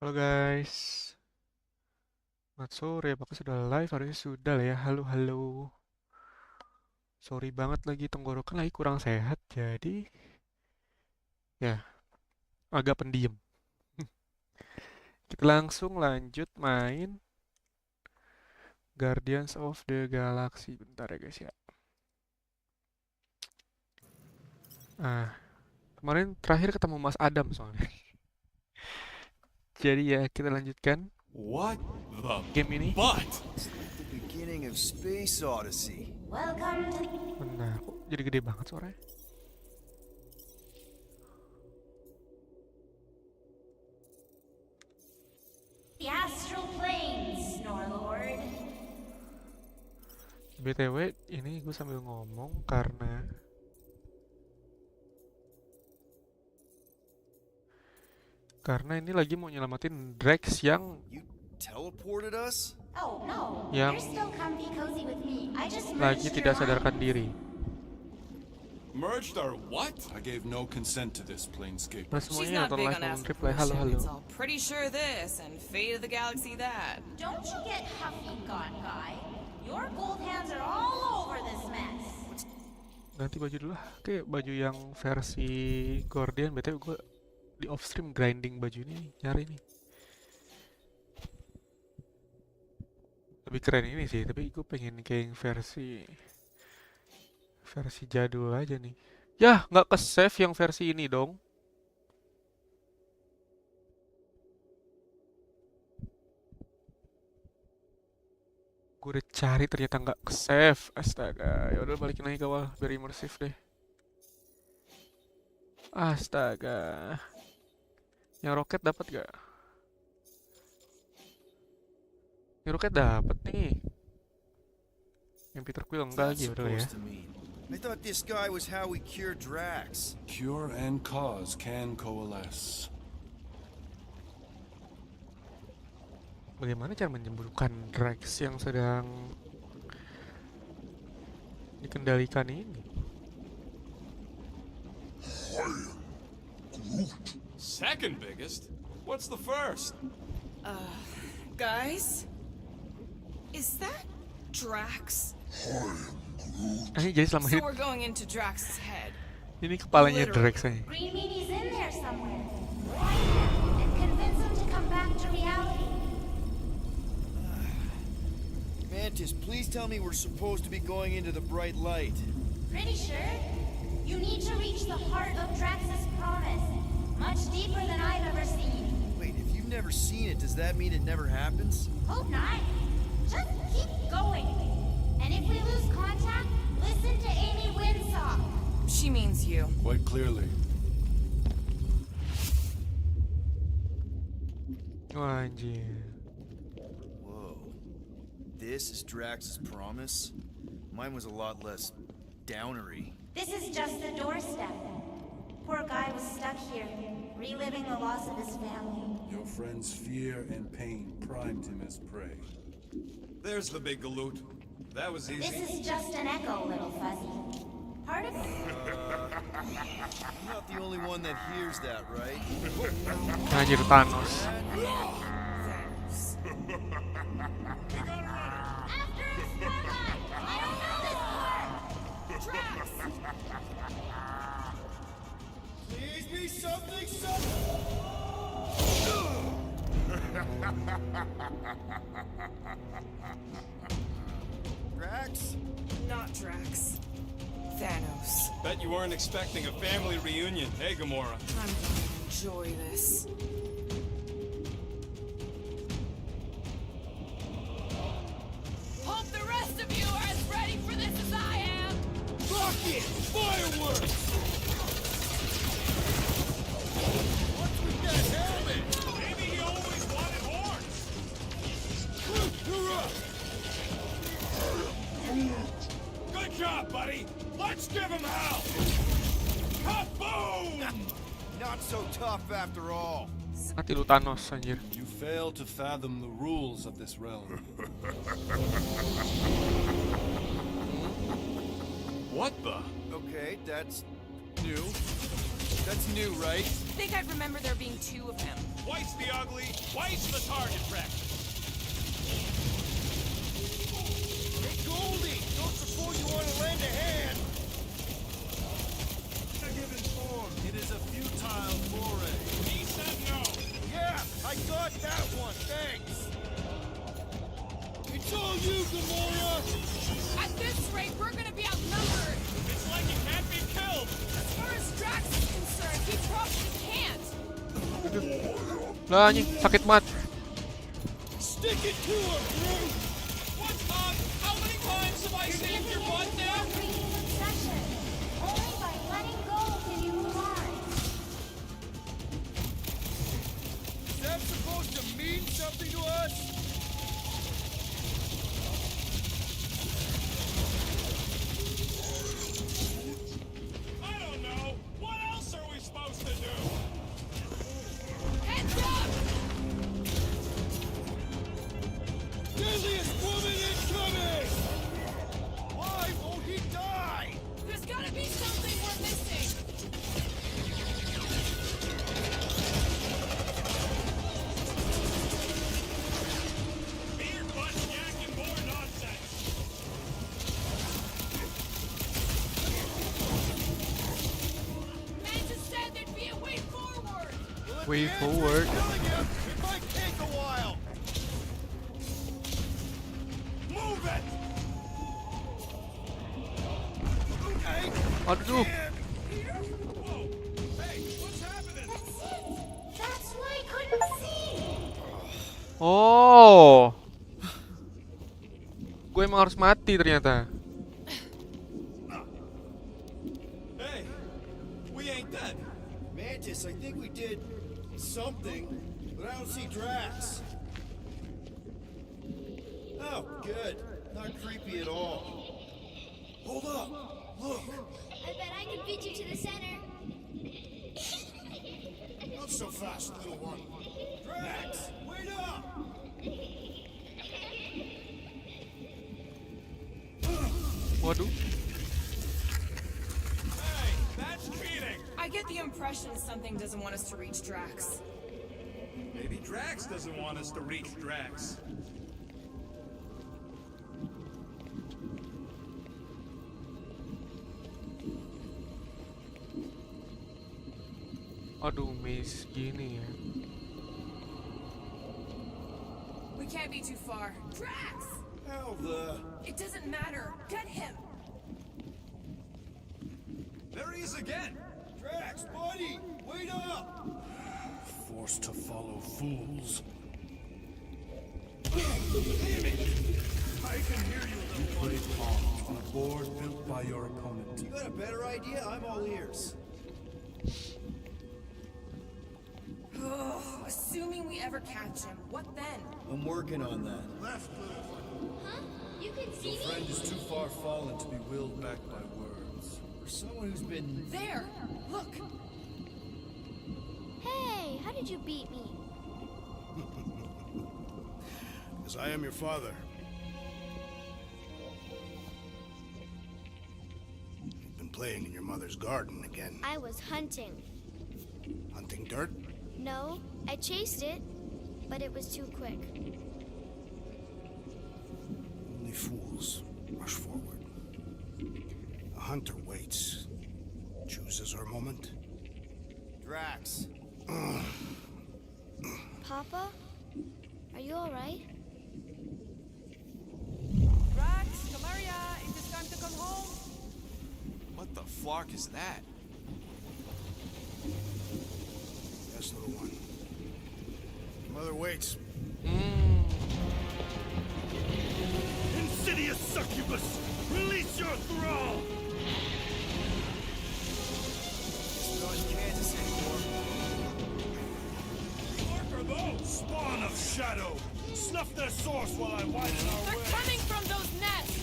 Halo guys, selamat sore. Apakah sudah live? Harusnya sudah lah ya. Halo, halo. Sorry banget lagi tenggorokan lagi kurang sehat, jadi ya agak pendiam. Kita langsung lanjut main Guardians of the Galaxy. Bentar ya guys ya. Kemarin terakhir ketemu Mas Adam soalnya. Jadi ya kita lanjutkan What the game ini. butt? The beginning of Space Odyssey. Welcome to Benar, kok jadi gede banget suaranya. the astral planes, Snorlord. BTW, ini gue sambil ngomong karena ini lagi mau nyelamatin Drax yang You teleported us? Oh no, Yang you're still comfy cozy with me. I just lagi merged tidak your sadarkan lines. diri. Merged our what? I gave no consent to this, Planescape. Nah She's semuanya not nonton big live on mau asking reply halo halo. It's all pretty sure this and fate of the galaxy that. Don't you get huffy, gone guy. Your gold hands are all over this mess. Ganti baju dulu lah. Kayak baju yang versi Guardian. BTW gue di off stream grinding baju ini nyari nih. Lebih keren ini sih, tapi gue pengen kayak yang versi jadul aja nih. Yah, nggak ke save yang versi ini dong. Gue udah cari ternyata nggak ke save. Astaga, ya udah balikin lagi ke awal biar imersif deh. Astaga. Yang roket dapat gak? Yang roket dapat nih. Yang Peter Quill What's enggak that lagi udah ya. supposed to mean? I thought this guy was how we cure Drax. Cure and cause can coalesce. Bagaimana cara menyembuhkan Drax yang sedang dikendalikan ini? Second biggest? What's the first? Guys? Is that Drax? Jadi selama So ini we're going into Drax's head. ini kepalanya Drax aja. Green meanie's in there somewhere. Find him and convince him to come back to reality. Mantis, please tell me we're supposed to be going into the bright light. Pretty sure. You need to reach the heart of Drax's promise. Much deeper than I've ever seen. Wait, if you've never seen it, does that mean it never happens? Hope not. Just keep going. And if we lose contact, listen to Amy Winsock. She means you. Quite clearly. Wah, anjir. Whoa. This is Drax's promise? Mine was a lot less downery. This is just the doorstep. Poor guy was stuck here, reliving the loss of his family. Your friend's fear and pain primed him as prey. There's the big galoot. That was This easy. is just an echo, little fuzzy. Part of I'm not the only one that hears that, right? Anjir Thanos. Thanks. After us, Starlight! I don't know this part! Drax! Please be something, Drax? Not Drax. Thanos. Bet you weren't expecting a family reunion, hey Gamora? I'm gonna enjoy this. Hope the rest of you are as ready for this as I am! Rocket! Fireworks! What's with that helmet? Maybe he always wanted horns! You're up! Good job, buddy! Let's give him hell! Kaboom! Not so tough after all. Mati lu Thanos anjir. You fail to fathom the rules of this realm. What the? Okay, that's new. That's new, right? Think I'd remember there being 2 of them. Twice the ugly, twice the target practice. Hey, Goldie! Don't suppose you want to lend a hand? Give informed. It is a futile foray. He said no. Yeah, I got that one, thanks. It's all you, Gamora! At this rate, we're gonna be outnumbered. It's like he can't be killed. As far as Drax is concerned, he probably can't. Lah anjing, sakit mat. Stick it to him, Groot! What, how many times have I saved your butt there? Breaking obsession. Only by letting go can you move on. Is that supposed to mean something to us? I don't know. What else are we supposed to do? Heads up! Deadliest woman incoming! Why won't he die? There's gotta be something we're missing. Beer butt yakking more nonsense. Mantis said there'd be a way forward. Well, if Way the answer is forward. killing him, it might take a while. Move it! Okay. Aduh. Whoa! Hey, what's happening? That's it. That's why I couldn't see. Oh. Gue emang harus mati ternyata. Hey, we ain't dead. Mantis, I think we did something, but I don't see Drax. Oh, good. Not creepy at all. Hold up. Look. I bet I could beat you to the center. Not so fast, little one. Drax, wait up! Waduh. Hey, that's cheating. I get the impression something doesn't want us to reach Drax. Maybe Drax doesn't want us to reach Drax. Aduh, miss gini ya. We can't be too far. Drax! How the... It doesn't matter. Get him! There he is again. Drax, buddy, wait up! Forced to follow fools. I can hear you. You play pawns on a board built by your opponent. You got a better idea? I'm all ears. Assuming we ever catch him, what then? I'm working on that. Left, little one. Huh? You can see Your friend me? is too far fallen to be willed back by words. For someone who's been... There! Look! Hey, how did you beat me? Because I am your father. You've been playing in your mother's garden again. I was hunting. Hunting dirt? No, I chased it, but it was too quick. Only fools rush forward. A hunter waits. Chooses her moment. Drax. Papa? Are you alright? Drax, Camaria, it is time to come home. What the flark is that? Yes, little one. Mother waits. Insidious succubus! Release your thrall! It's not in Kansas anymore. What are those? Spawn of shadow! Snuff their source while I widen our They're way! coming from those nests!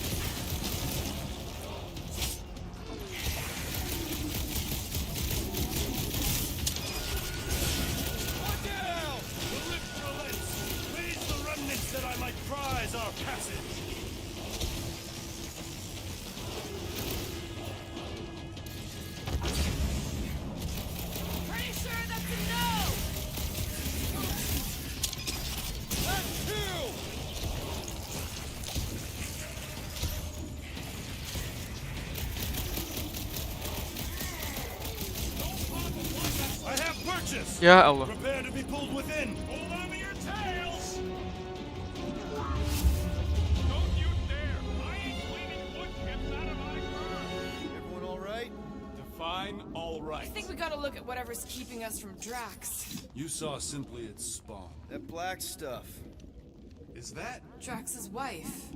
Look out! The rift relents! Raise the remnants that I might prize our passage! approaches. Ya Allah. Prepare to be pulled within. Hold on to your tails! Don't you dare! I ain't cleaning wood chips out of my car! Everyone all right? Define all right. I think we gotta look at whatever's keeping us from Drax. You saw simply its spawn. That black stuff. Is that? Drax's wife.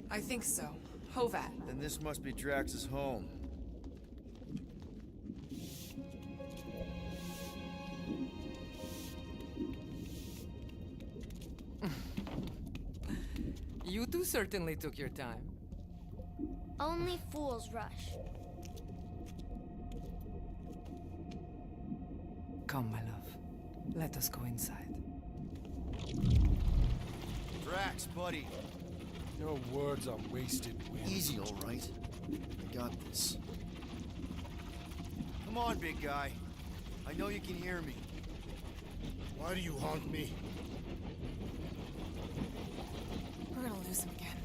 I think so. Hovat. Then this must be Drax's home. You two certainly took your time. Only fools rush. Come, my love. Let us go inside. Drax, buddy. Your words are wasted wind. Easy, all right. I got this. Come on, big guy. I know you can hear me. Why do you haunt me? We're gonna lose him again.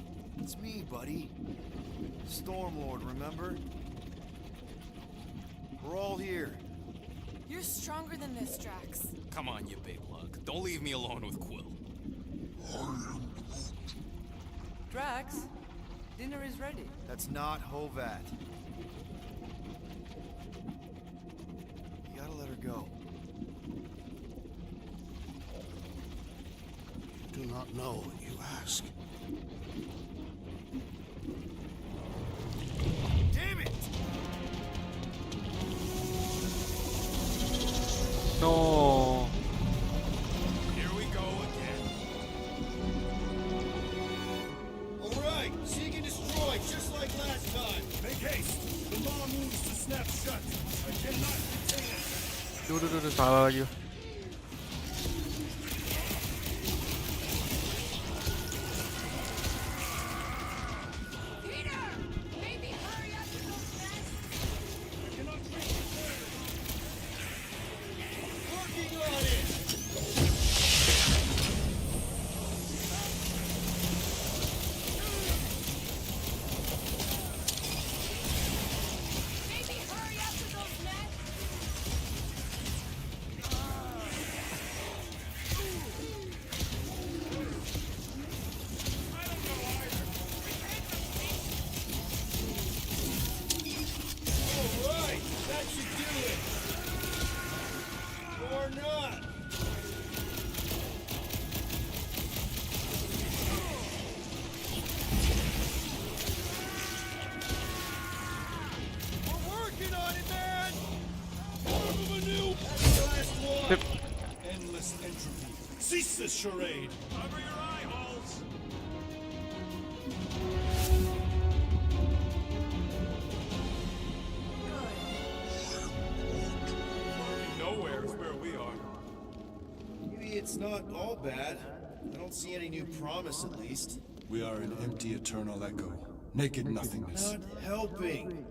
It's me, buddy. Stormlord, remember? We're all here. You're stronger than this, Drax. Come on, you big lug. Don't leave me alone with Quill. Drax, dinner is ready. That's not Hovat. You gotta let her go. You do not know what you ask. Damn it! No. Here we go again. All right, seek and destroy, just like last time. Make haste. The law moves to snap shut. I cannot contain it. Duh, salah lagi. Peter! Maybe hurry up to those nests! Working on it! Maybe hurry up to those nests! All right, that should do it. Or not. We're working on it, man. More of a new. That's the last one. Yep. Endless entropy. Cease this charade. Cover your eye holes. Nowhere is where we are. Maybe it's not all bad. I don't see any new promise, at least. We are an empty eternal echo. Naked nothingness. Not helping.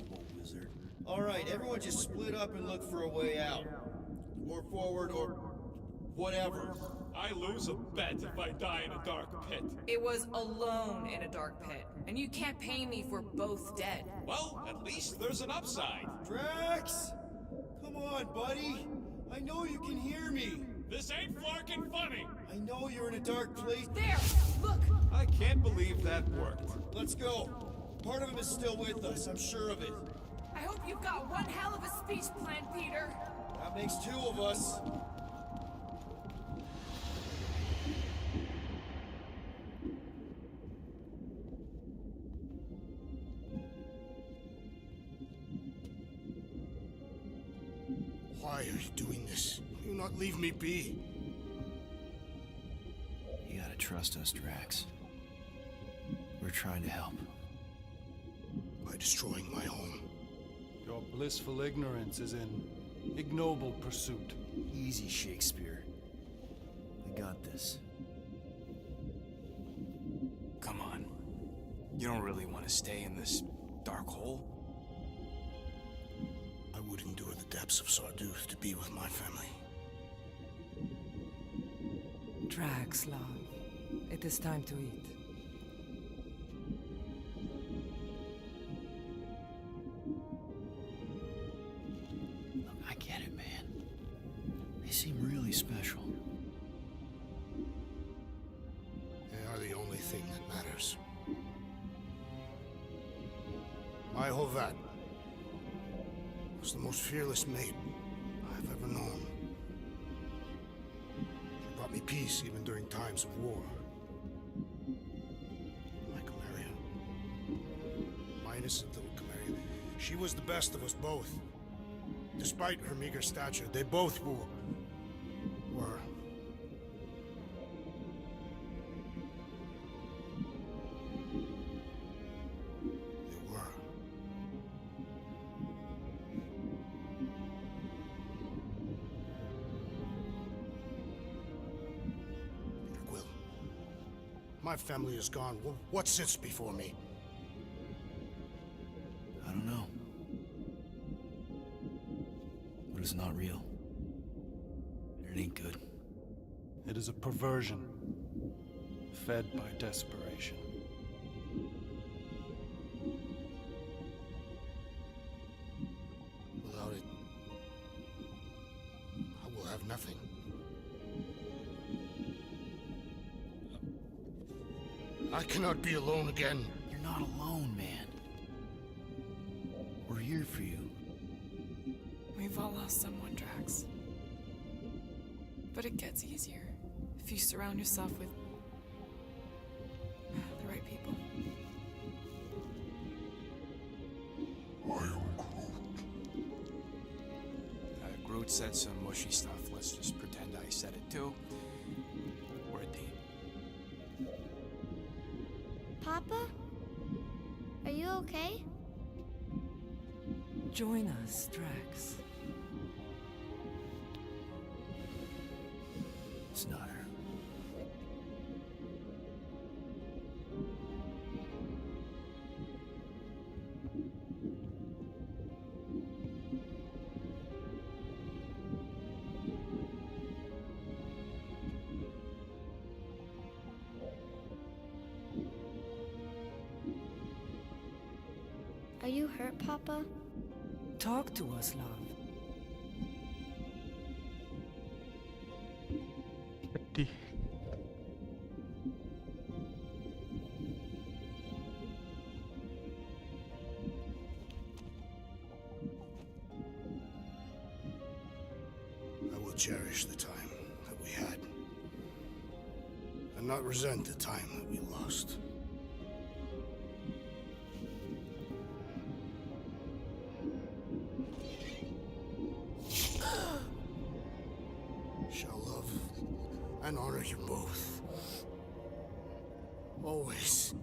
Hobo wizard. All right, everyone just split up and look for a way out. Or forward, or whatever. I lose a bet if I die in a dark pit. It was alone in a dark pit, and you can't pay me if we're both dead. Well, at least there's an upside. Drax! Come on, buddy. I know you can hear me. This ain't flarkin' funny. I know you're in a dark place. There! Look! I can't believe that worked. Let's go. Part of him is still with us, I'm sure of it. I hope you've got one hell of a speech plan, Peter. That makes two of us. Why are you doing this? Will you not leave me be? You gotta trust us, Drax. We're trying to help. By destroying my home. Your blissful ignorance is an ignoble pursuit. Easy, Shakespeare. I got this. Come on. You don't really want to stay in this dark hole? I would endure the depths of Sarduth to be with my family. Drax, love. It is time to eat. Look, I get it, man. really special. They are the only thing that matters. My Hovat was the most fearless mate I've ever known. She brought me peace even during times of war. My Camaria. My innocent little Camaria. She was the best of us both. Despite her meager stature, they both were. My family is gone. What sits before me? I don't know. But it's not real. It ain't good. It is a perversion, fed by desperation. Without it, I will have nothing. I cannot be alone again. You're not alone, man. We're here for you. We've all lost someone, Drax. But it gets easier if you surround yourself with the right people. Groot said some mushy stuff. Let's just pretend I said it too. We're a team. Papa? Are you okay? Join us, Drax. It's not her. Are you hurt, Papa? Talk to us, love. Sedih. I will cherish the time that we had, and not resent the time that we lost. Shall love and honor you both. Always.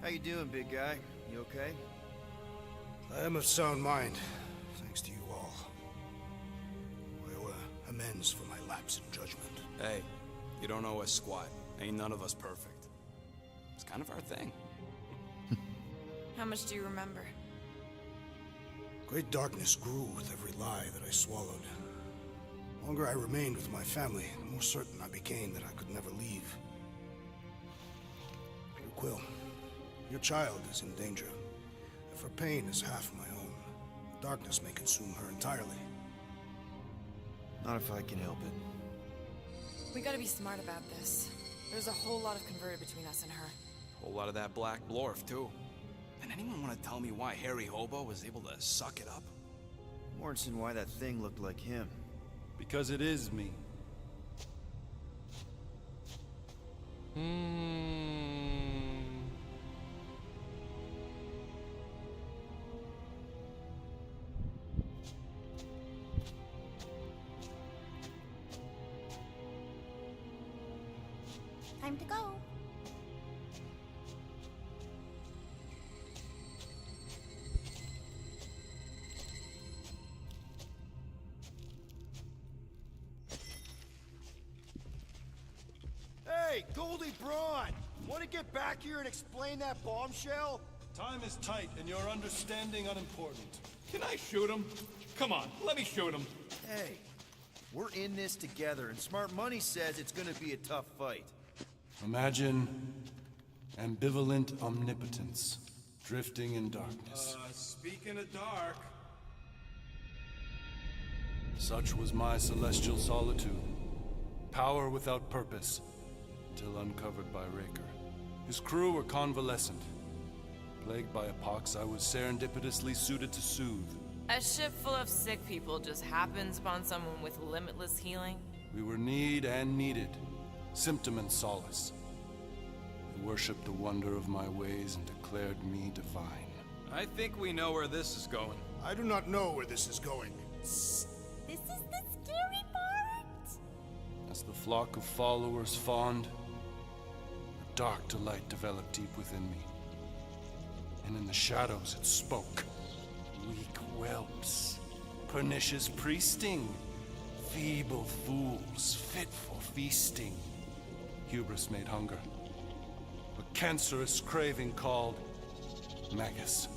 How you doing, big guy? You okay? I am of sound mind, thanks to you all. I owe amends for my lapse in judgment. Hey, you don't owe us squat. Ain't none of us perfect. It's kind of our thing. How much do you remember? Great darkness grew with every lie that I swallowed. The longer I remained with my family, the more certain I became that I could never leave. Quill, your child is in danger. If her pain is half my own, the darkness may consume her entirely. Not if I can help it. We gotta be smart about this. There's a whole lot of converted between us and her. Whole lot of that black blorf, too. And anyone want to tell me why Harry Hobo was able to suck it up? Morrison, why that thing looked like him. Because it is me. Time to go. Hey, Goldie Braun! Want to get back here and explain that bombshell? Time is tight, and your understanding unimportant. Can I shoot him? Come on, let me shoot him. Hey, we're in this together, and Smart Money says it's gonna be a tough fight. Imagine ambivalent omnipotence, drifting in darkness. Speaking of dark... Such was my celestial solitude. Power without purpose, till uncovered by Raker. His crew were convalescent. Plagued by a pox I was serendipitously suited to soothe. A ship full of sick people just happens upon someone with limitless healing? We were need and needed, symptom and solace. They worshipped the wonder of my ways and declared me divine. I think we know where this is going. I do not know where this is going. This is the scary part. As the flock of followers fawned, a dark delight developed deep within me. And in the shadows it spoke. Weak whelps, pernicious priesting, feeble fools fit for feasting. Hubris made hunger. A cancerous craving called Magus.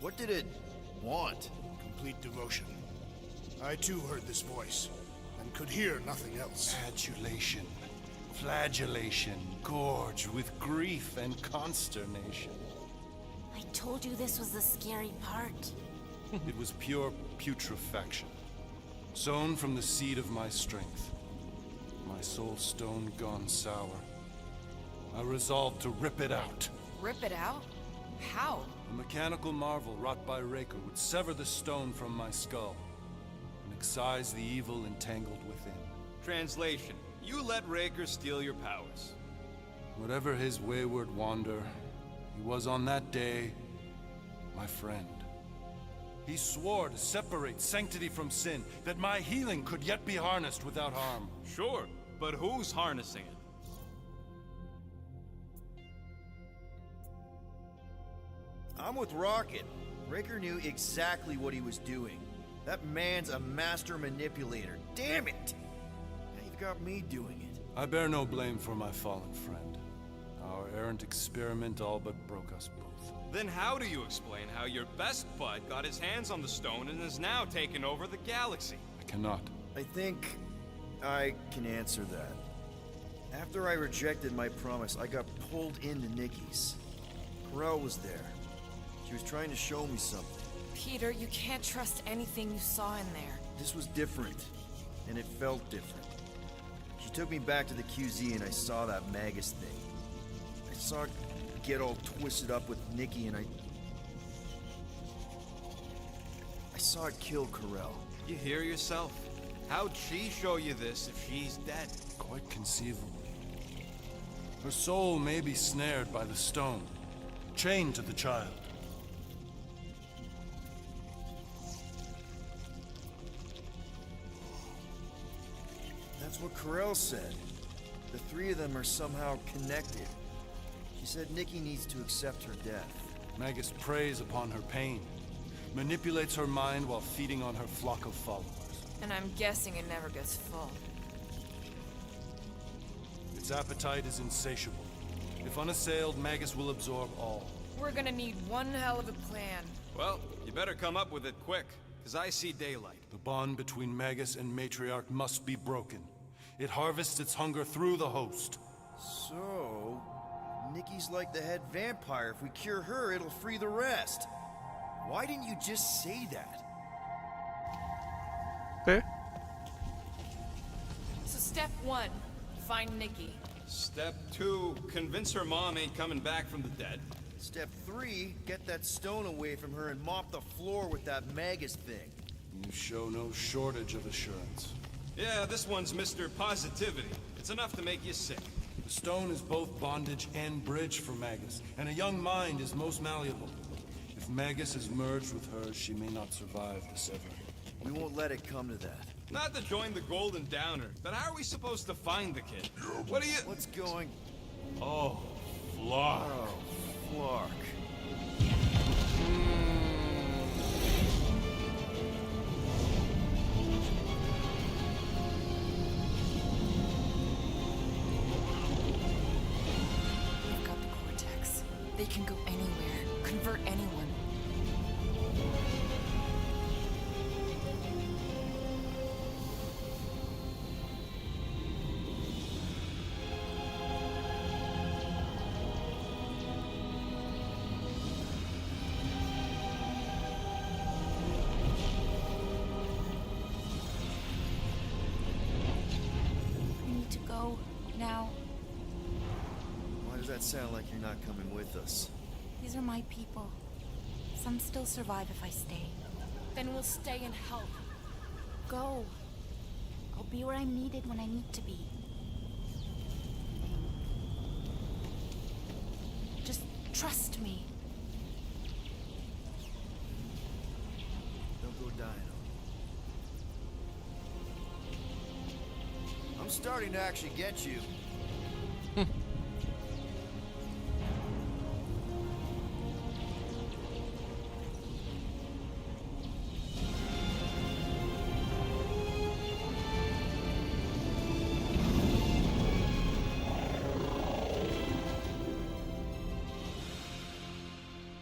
What did it want? Complete devotion. I too heard this voice, and could hear nothing else. Adulation, flagellation, gorged with grief and consternation. I told you this was the scary part. It was pure putrefaction, sown from the seed of my strength. My soul stone gone sour. I resolved to rip it out. Rip it out? How? A mechanical marvel wrought by Raker would sever the stone from my skull and excise the evil entangled within. Translation: you let Raker steal your powers. Whatever his wayward wander, he was on that day my friend. He swore to separate sanctity from sin, that my healing could yet be harnessed without harm. Sure, but who's harnessing it? I'm with Rocket. Raker knew exactly what he was doing. That man's a master manipulator. Damn it! Now you've got me doing it. I bear no blame for my fallen friend. Our errant experiment all but broke us both. Then how do you explain how your best bud got his hands on the stone and is now taking over the galaxy? I cannot. I think I can answer that. After I rejected my promise, I got pulled into Nikki's. Corel was there. She was trying to show me something. Peter, you can't trust anything you saw in there. This was different, and it felt different. She took me back to the QZ and I saw that Magus thing. I saw it get all twisted up with Nikki and I saw it kill Corel. You hear yourself? How'd she show you this if she's dead? Quite conceivably. Her soul may be snared by the stone, chained to the child. That's what Corel said. The three of them are somehow connected. She said Nikki needs to accept her death. Magus preys upon her pain, manipulates her mind while feeding on her flock of followers. And I'm guessing it never gets full. Its appetite is insatiable. If unassailed, Magus will absorb all. We're gonna need one hell of a plan. Well, you better come up with it quick, because I see daylight. The bond between Magus and Matriarch must be broken. It harvests its hunger through the host. So, Nikki's like the head vampire. If we cure her, it'll free the rest. Why didn't you just say that? Okay. So step 1, find Nikki. Step 2, convince her mom ain't coming back from the dead. Step 3, get that stone away from her and mop the floor with that Magus thing. You show no shortage of assurance. Yeah, this one's Mr. Positivity. It's enough to make you sick. The stone is both bondage and bridge for Magus, and a young mind is most malleable. If If Magus is merged with hers, she may not survive the severing. We won't let it come to that. Not to join the Golden Downer, but how are we supposed to find the kid? What are you... What's going... Oh, Flark. Oh, Flark. We've got the Cortex. They can go anywhere, convert anyone. I need to go now. Why does that sound like you're not coming with us? These are my people. Some still survive if I stay. Then we'll stay and help. Go. I'll be where I'm needed when I need to be. Just trust me. Don't go dying on me. I'm starting to actually get you.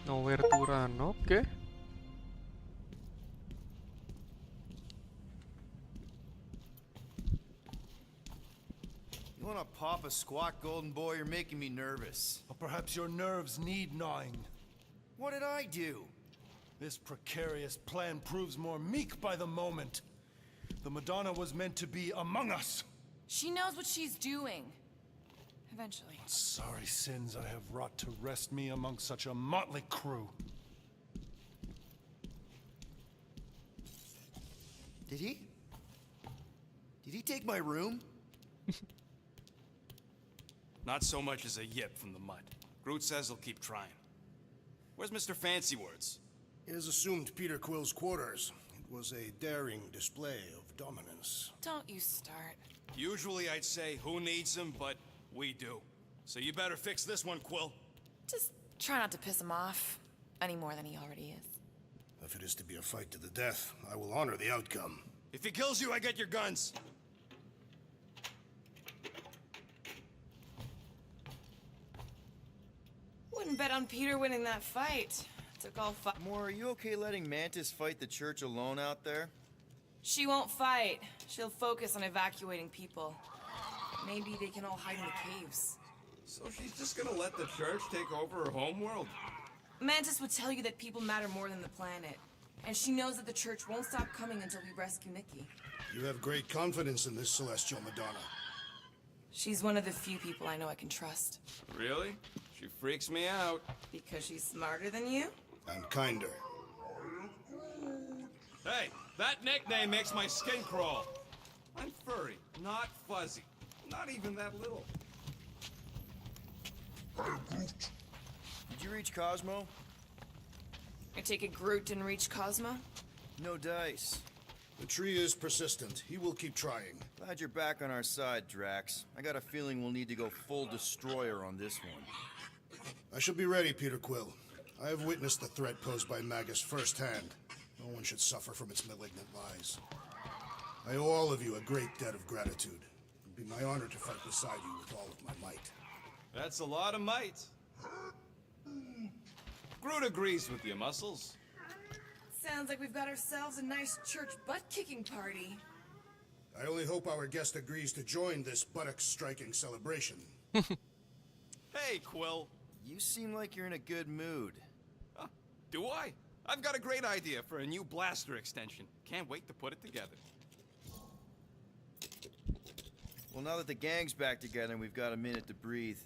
Nowhere to run, okay. You wanna pop a squat, golden boy? You're making me nervous. Or perhaps your nerves need gnawing. What did I do? This precarious plan proves more meek by the moment. The Madonna was meant to be among us. She knows what she's doing. Eventually. Sorry sins I have wrought to wrest me among such a motley crew. Did he? Did he take my room? Not so much as a yip from the mud. Groot says he'll keep trying. Where's Mr. Fancy Words? It is assumed Peter Quill's quarters. It was a daring display of dominance. Don't you start. Usually I'd say, who needs him, but we do. So you better fix this one, Quill. Just try not to piss him off any more than he already is. If it is to be a fight to the death, I will honor the outcome. If he kills you, I get your guns. Wouldn't bet on Peter winning that fight. Took all Moore, are you okay letting Mantis fight the church alone out there? She won't fight. She'll focus on evacuating people. Maybe they can all hide in the caves. So she's just gonna let the church take over her homeworld? Mantis would tell you that people matter more than the planet. And she knows that the church won't stop coming until we rescue Nikki. You have great confidence in this celestial Madonna. She's one of the few people I know I can trust. Really? She freaks me out. Because she's smarter than you? And kinder. Hey, that nickname makes my skin crawl. I'm furry, not fuzzy. Not even that little. Did you reach Cosmo? I take it Groot didn't reach Cosmo? No dice. The tree is persistent. He will keep trying. Glad you're back on our side, Drax. I got a feeling we'll need to go full destroyer on this one. I shall be ready, Peter Quill. I have witnessed the threat posed by Magus firsthand. No one should suffer from its malignant lies. I owe all of you a great debt of gratitude. It would be my honor to fight beside you with all of my might. That's a lot of might. Groot agrees with you, Muscles. Sounds like we've got ourselves a nice church butt-kicking party. I only hope our guest agrees to join this buttocks-striking celebration. Hey, Quill. You seem like you're in a good mood. Huh, do I? I've got a great idea for a new blaster extension. Can't wait to put it together. Well, now that the gang's back together and we've got a minute to breathe,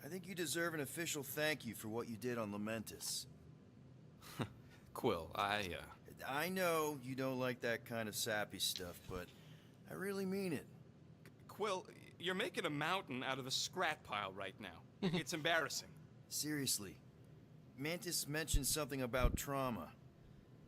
I think you deserve an official thank you for what you did on Lamentus. Quill, I know you don't like that kind of sappy stuff, but I really mean it. Quill, you're making a mountain out of a scrap pile right now. It's embarrassing. Seriously, Mantis mentioned something about trauma.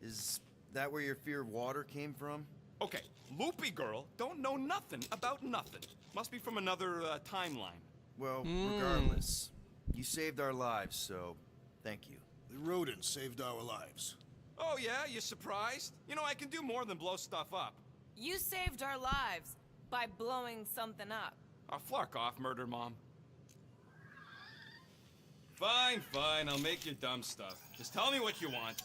Is that where your fear of water came from? Okay, Loopy Girl don't know nothing about nothing. Must be from another timeline. Well, regardless, you saved our lives, so thank you. The rodent saved our lives. Oh yeah, you surprised? You know, I can do more than blow stuff up. You saved our lives by blowing something up. Oh, flark off, Murder Mom. Fine, fine, I'll make your dumb stuff. Just tell me what you want.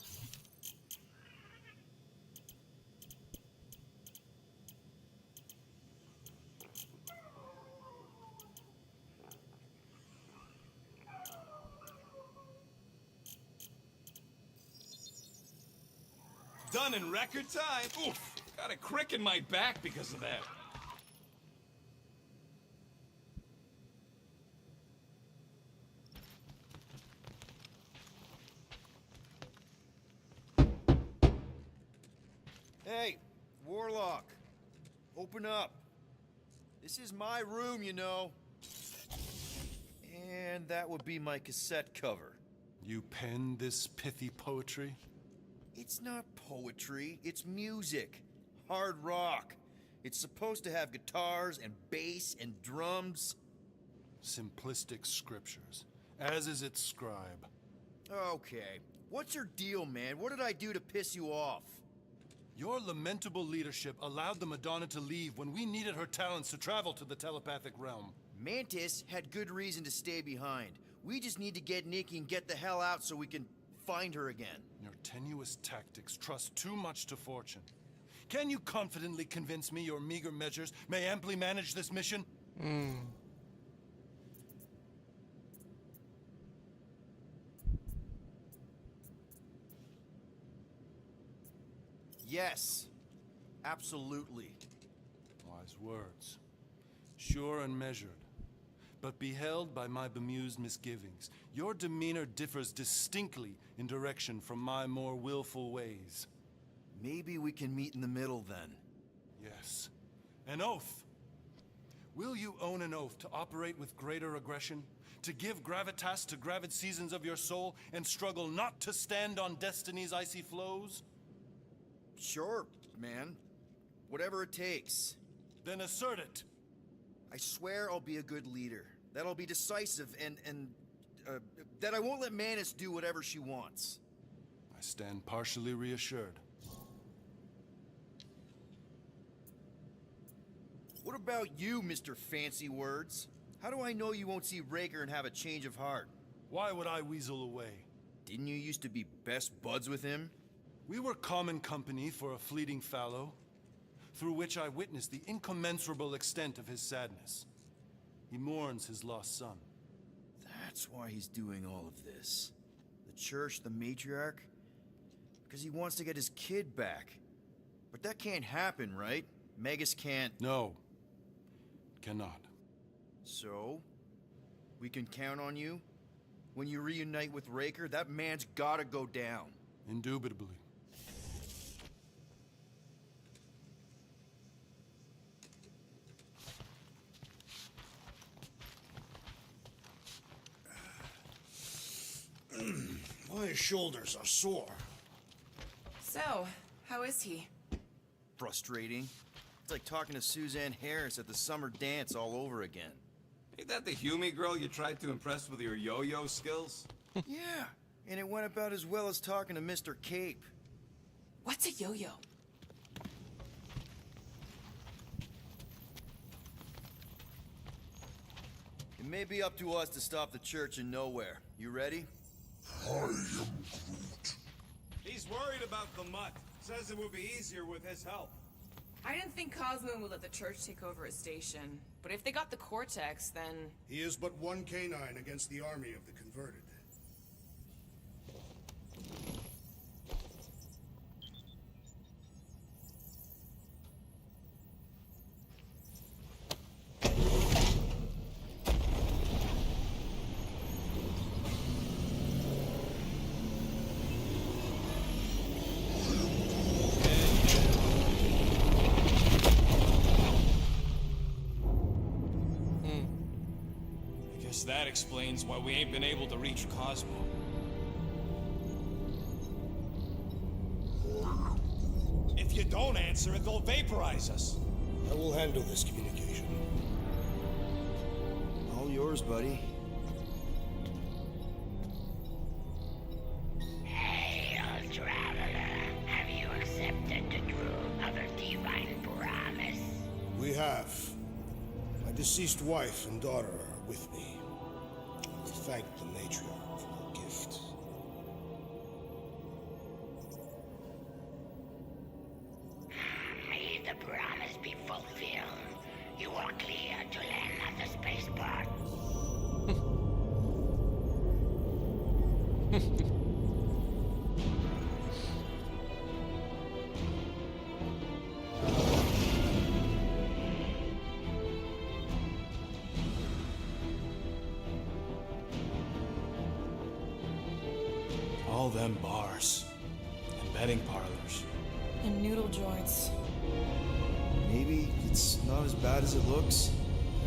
Done in record time. Oof, got a crick in my back because of that. Hey, Warlock, open up. This is my room, you know. And that would be my cassette cover. You penned this pithy poetry? It's not poetry, it's music. Hard rock. It's supposed to have guitars and bass and drums. Simplistic scriptures, as is its scribe. Okay, what's your deal, man? What did I do to piss you off? Your lamentable leadership allowed the Madonna to leave when we needed her talents to travel to the telepathic realm. Mantis had good reason to stay behind. We just need to get Nikki and get the hell out so we can find her again. Your tenuous tactics trust too much to fortune. Can you confidently convince me your meager measures may amply manage this mission? Yes, absolutely. Wise words. Sure and measured. But beheld by my bemused misgivings, your demeanor differs distinctly in direction from my more willful ways. Maybe we can meet in the middle then. Yes. An oath. Will you own an oath to operate with greater aggression? To give gravitas to gravid seasons of your soul and struggle not to stand on destiny's icy flows? Sure, man. Whatever it takes. Then assert it. I swear I'll be a good leader. That I'll be decisive and that I won't let Mantis do whatever she wants. I stand partially reassured. What about you, Mr. Fancy Words? How do I know you won't see Raker and have a change of heart? Why would I weasel away? Didn't you used to be best buds with him? We were common company for a fleeting fallow, through which I witnessed the incommensurable extent of his sadness. He mourns his lost son. That's why he's doing all of this. The church, the matriarch? Because he wants to get his kid back. But that can't happen, right? Magus can't... No. Cannot. So? We can count on you? When you reunite with Raker, that man's gotta go down. Indubitably. My shoulders are sore. So, how is he? Frustrating. It's like talking to Suzanne Harris at the summer dance all over again. Ain't that the Hume girl you tried to impress with your yo-yo skills? Yeah, and it went about as well as talking to Mr. Cape. What's a yo-yo? It may be up to us to stop the church in nowhere. You ready? He's worried about the mutt. Says it will be easier with his help. I didn't think Cosmo would let the church take over his station. But if they got the Cortex, then... He is but one canine against the army of the converted. That explains why we ain't been able to reach Cosmo. If you don't answer it, they'll vaporize us. I will handle this communication. All yours, buddy. Hail, traveler. Have you accepted the truth of a divine promise? We have. My deceased wife and daughter are with me. I will thank the matriarch for her gift. May the promise be fulfilled. You are clear to land at the spaceport. All them bars and betting parlors. And noodle joints. Maybe it's not as bad as it looks.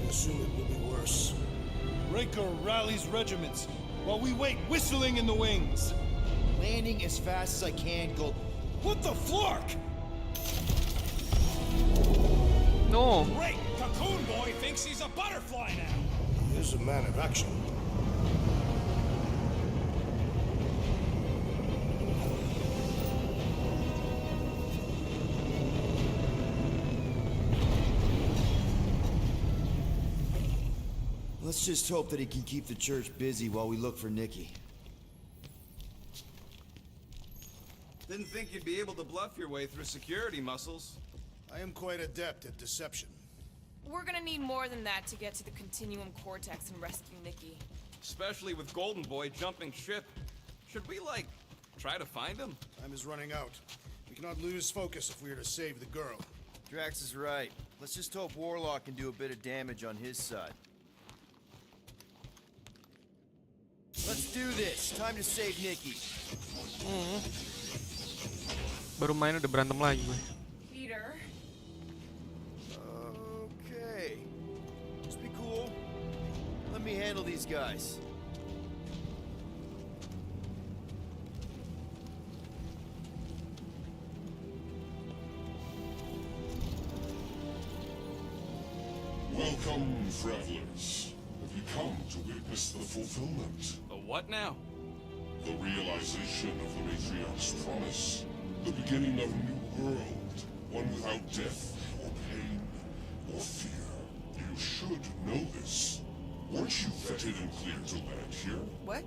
I assume it will be worse. Raker rallies regiments while we wait whistling in the wings. Landing as fast as I can, Gold. What the flark? No. Great! Cocoon Boy thinks he's a butterfly now. He is a man of action. Let's just hope that he can keep the church busy while we look for Nikki. Didn't think you'd be able to bluff your way through security muscles. I am quite adept at deception. We're gonna need more than that to get to the Continuum Cortex and rescue Nikki. Especially with Golden Boy jumping ship. Should we, like, try to find him? Time is running out. We cannot lose focus if we are to save the girl. Drax is right. Let's just hope Warlock can do a bit of damage on his side. Let's do this. Time to save Nikki. Baru main udah berantem lagi gue. Peter? Okay. Just be cool. Let me handle these guys. Welcome, travelers. Have you come to witness the fulfillment? The what now? The realization of the matriarch's promise. The beginning of a new world. One without death, or pain, or fear. You should know this. Weren't you vetted and cleared to land here? What?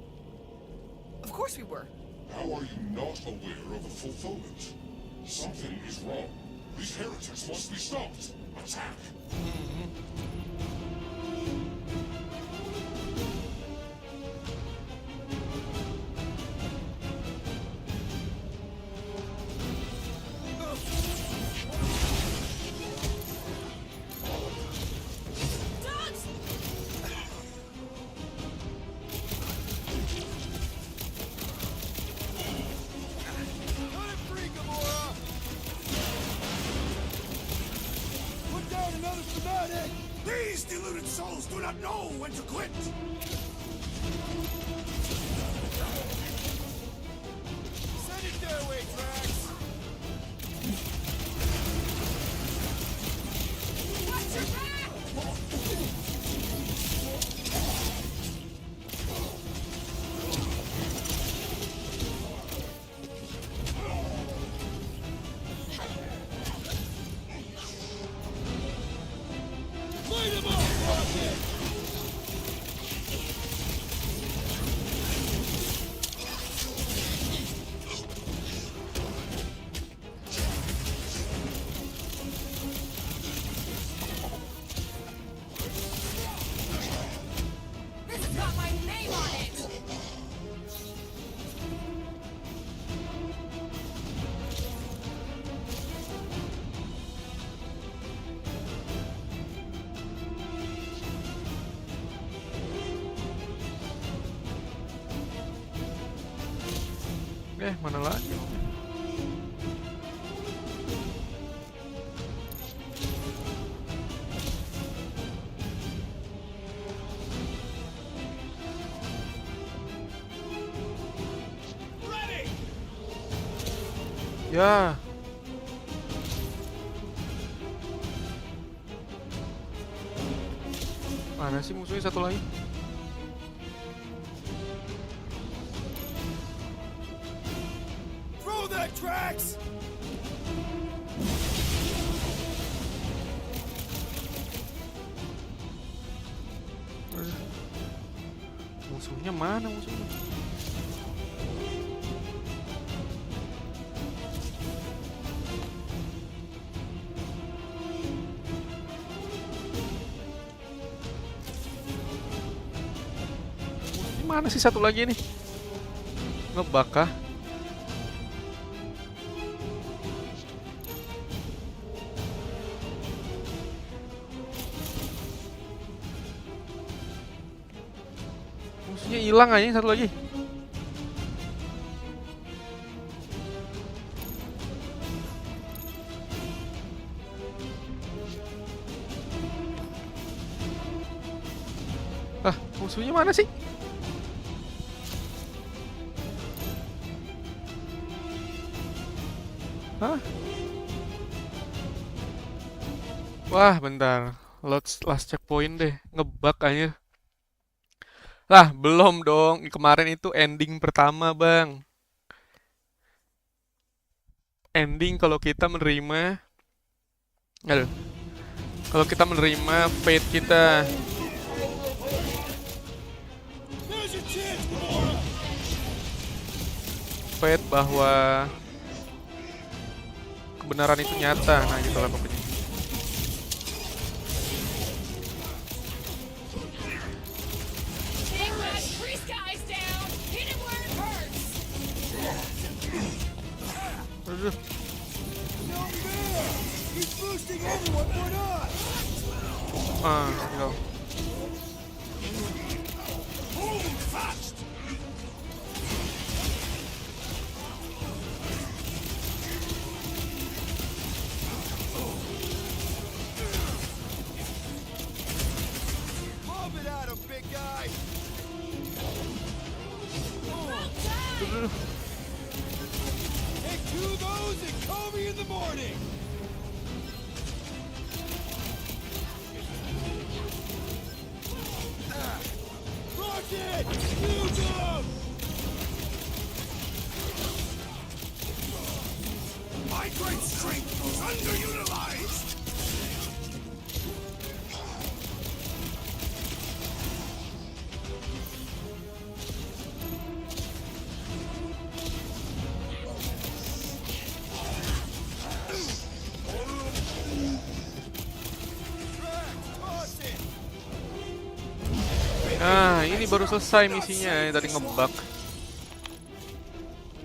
Of course we were. How are you not aware of the fulfillment? Something is wrong. These heretics must be stopped. Attack! These deluded souls do not know when to quit! Send it their way, Drax. Watch your back! This has got my name on it! Mana lagi? Ready! Ya, Mana sih musuhnya satu lagi? Throw that, Drax! Musuhnya mana musuhnya? Musuhnya mana sih satu lagi nih? Ngebug kah? Musuhnya hilang aja yang satu lagi. Ah, musuhnya mana sih? Hah? Wah, bentar. Last checkpoint deh. Ngebug aja. Lah, belum dong. Kemarin itu ending pertama, Bang. Ending kalau kita menerima... Aduh. Kalau kita menerima fate kita. Fate bahwa kebenaran itu nyata. Nah, gitu lah pokoknya. Gitu. My great strength is underutilized! Nah, ini baru selesai misinya. Tadi ngebug.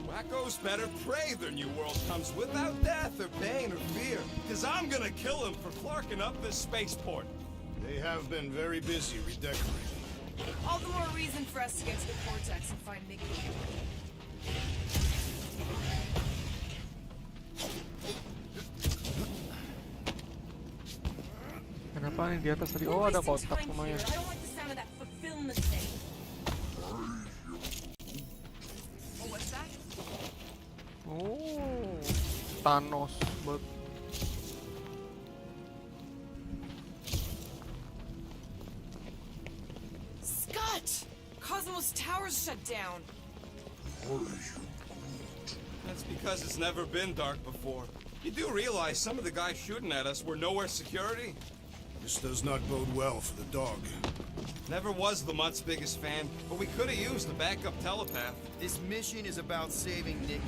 Wackos better pray their new world comes without death or pain or fear, because I'm gonna kill him for clarking up this spaceport. They have been very busy redecorating. All the more reason for us to get to the Cortex and find Mickey. Kenapa nih di atas tadi? Oh, ada kotak lumayan. I don't like the sound of that fulfillment thing. Oh, what's that? Oh, Thanos. Scott! Cosmos Tower's shut down. That's because it's never been dark before. You do realize some of the guys shooting at us were nowhere security? This does not bode well for the dog. Never was the Mutt's biggest fan, but we could have used a backup telepath. This mission is about saving Nikki.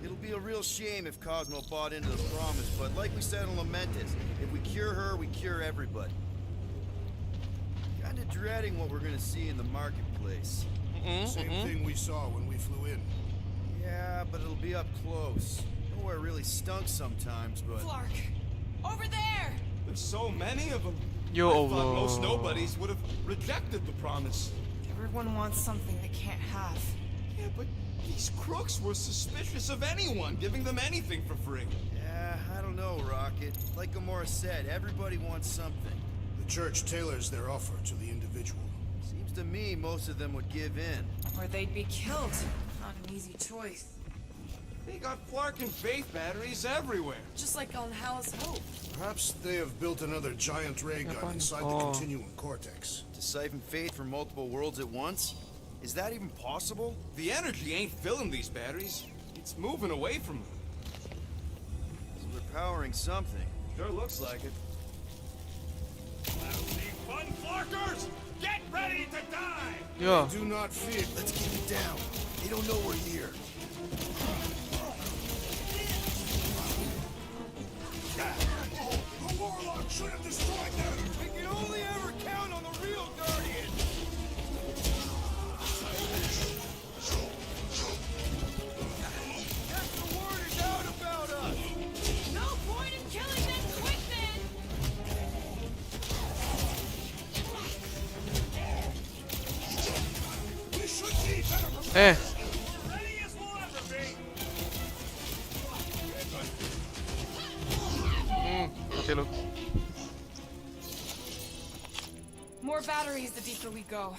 It'll be a real shame if Cosmo bought into the promise, but like we said in Lamentus, if we cure her, we cure everybody. Kinda dreading what we're gonna see in the marketplace. Same thing we saw when we flew in. Yeah, but it'll be up close. Nowhere really stunk sometimes, but... Clark! Over there! There's so many of them. Yo, I thought most nobodies would have rejected the promise. Everyone wants something they can't have. Yeah, but these crooks were suspicious of anyone giving them anything for free. Yeah, I don't know, Rocket. Like Gamora said, everybody wants something. The church tailors their offer to the individual. Seems to me most of them would give in. Or they'd be killed. Not an easy choice. They got Flark and Faith batteries everywhere. Just like on Hallis Hope. Perhaps they have built another giant ray gun inside the continuum cortex. To siphon Faith from multiple worlds at once? Is that even possible? The energy ain't filling these batteries. It's moving away from them. So they're powering something. Sure looks like it. Lousy fun Flarkers! Get ready to die! Yeah. Do not fear. Let's keep it down. They don't know we're here. The warlock should have destroyed them! We can only ever count on the real Guardian! Guess the word is out about us! No point in killing them quick then! We should be better Eh, Ready as we'll ever be! mati lu. More batteries the deeper we go.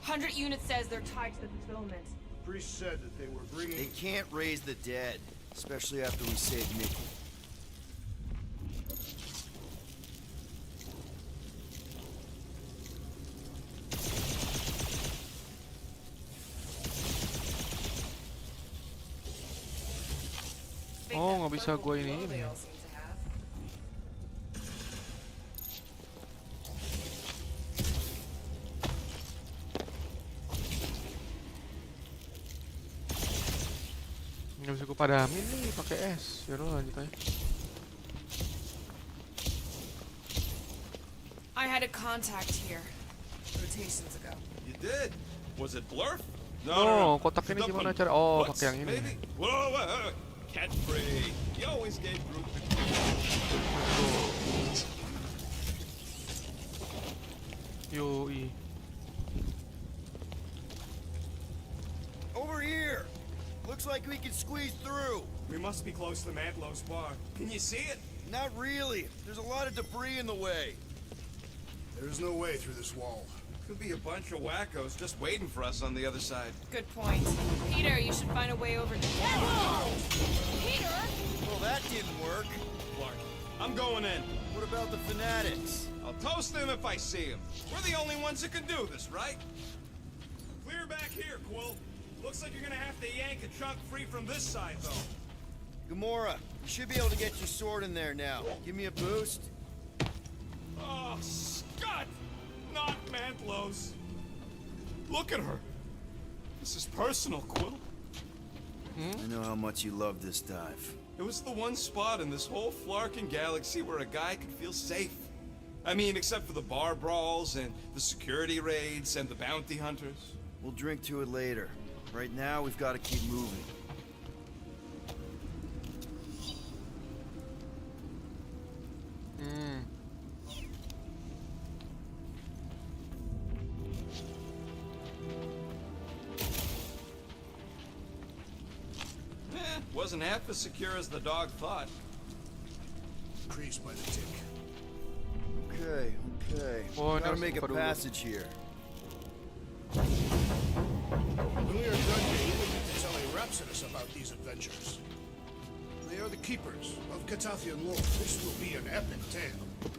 100 units says they're tied to the fulfillment. Priest said that they were bringing... They can't raise the dead, especially after we saved Nikki. Oh, nggak bisa gue ini. Nggak bisa gue padamin nih pakai es. Ya udah lanjut aja. I had a contact here. Rotations ago. You did? Was it Blurf? Oh, kotak ini gimana cara? Oh, What's, pakai yang ini. maybe? Whoa, whoa, whoa. Cat free. You always gave group the Yoi. Over here! Looks like we can squeeze through. We must be close to Mantlow's bar. Can you see it? Not really. There's a lot of debris in the way. There's no way through this wall. Could be a bunch of wackos just waiting for us on the other side. Good point. Peter, you should find a way over to Peter! Well, that didn't work. Clark, I'm going in. What about the fanatics? I'll toast them if I see them. We're the only ones that can do this, right? Clear back here, Quill. Looks like you're gonna have to yank a chunk free from this side, though. Gamora, you should be able to get your sword in there now. Give me a boost. Oh, Scott! Not Mantlow's. Look at her. This is personal, Quill. I know how much you love this dive. It was the one spot in this whole Flarkin galaxy where a guy could feel safe. I mean, except for the bar brawls and the security raids and the bounty hunters. We'll drink to it later. Right now, we've got to keep moving. Wasn't half as secure as the dog thought. Priest by the tick. Okay, okay. Oh, Gotta no, make a super passage here. When we are done here, you will need to tell a Rhapsodus about these adventures. They are the keepers of Catathian lore. This will be an epic tale.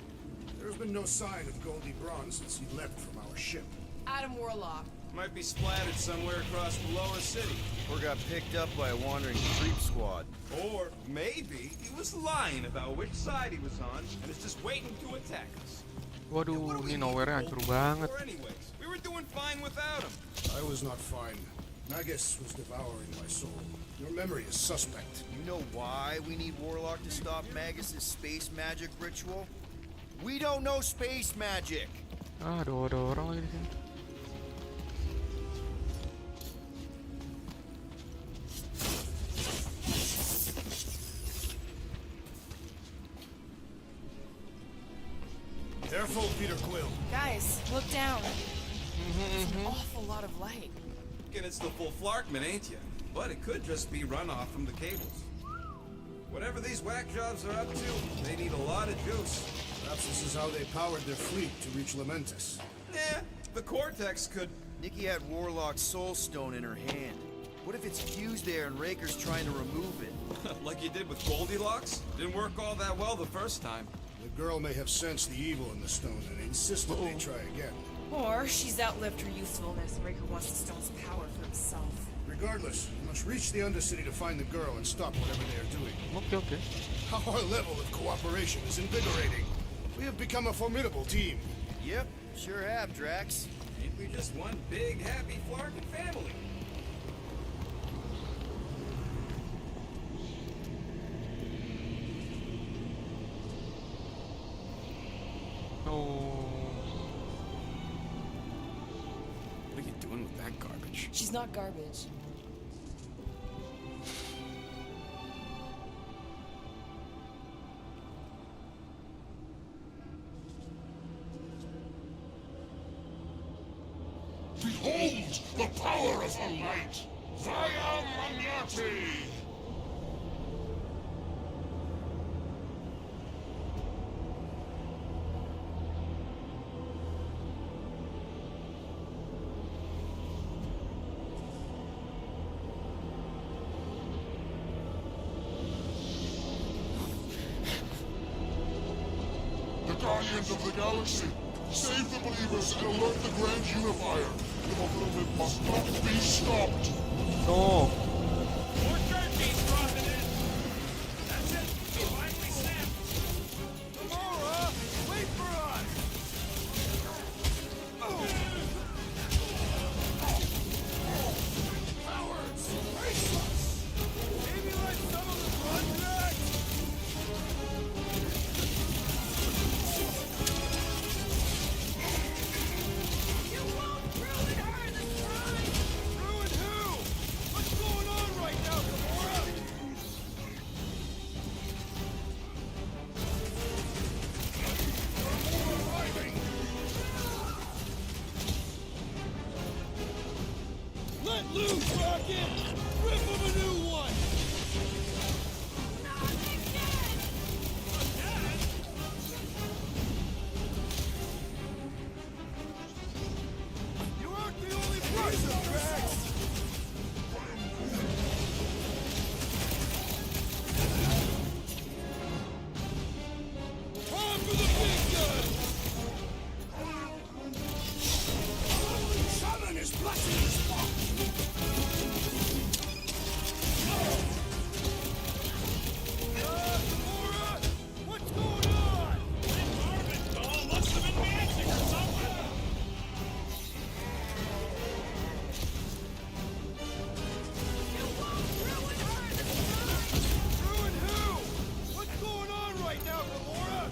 There has been no sign of Goldie Braun since he left from our ship. Adam Warlock. Might be splattered somewhere across the lower city. Or got picked up by a wandering creep squad. Or maybe he was lying about which side he was on and is just waiting to attack us. Waduh, ini nowhere-nya hancur banget. Or anyways, we were doing fine without him. I was not fine. Magus was devouring my soul. Your memory is suspect. You know why we need Warlock to stop Magus's space magic ritual? We don't know space magic! Aduh, ada orang lagi di sini. Careful, Peter Quill. Guys, look down. It's an awful lot of light. And it's the full Flarkman, ain't you? But it could just be runoff from the cables. Whatever these whack jobs are up to, they need a lot of juice. Perhaps this is how they powered their fleet to reach Lamentus. Yeah, the Cortex could... Nikki had Warlock's soul stone in her hand. What if it's fused there and Raker's trying to remove it? Like you did with Goldilocks? Didn't work all that well the first time. The girl may have sensed the evil in the stone and insisted they try again. Or she's outlived her usefulness and Raker wants the stone's power for himself. Regardless, we must reach the Undercity to find the girl and stop whatever they are doing. Okay. Our level of cooperation is invigorating. We have become a formidable team. Yep, sure have, Drax. Ain't we just one big, happy, Flarkin family? Oh. What are you doing with that garbage? She's not garbage. Behold the power of the light! Via Magnati! The Guardians of the Galaxy! Save the believers and alert the Grand Unifier! The movement must not be stopped! No. More turnkeys dropping in! That's it! We finally snapped! Gamora, wait for us! Cowards! Faceless! Maybe let some of them run, Drax! You won't ruin her this time! Ruin who? What's going on right now, Gamora? Let loose, Rocket! Rip him a new one! You aren't the only person, Drax! Time for the big gun! Summon his blessing is Gamora! What's going on? Oh, must have been magic or something! Ruin who? What's going on right now, Gamora?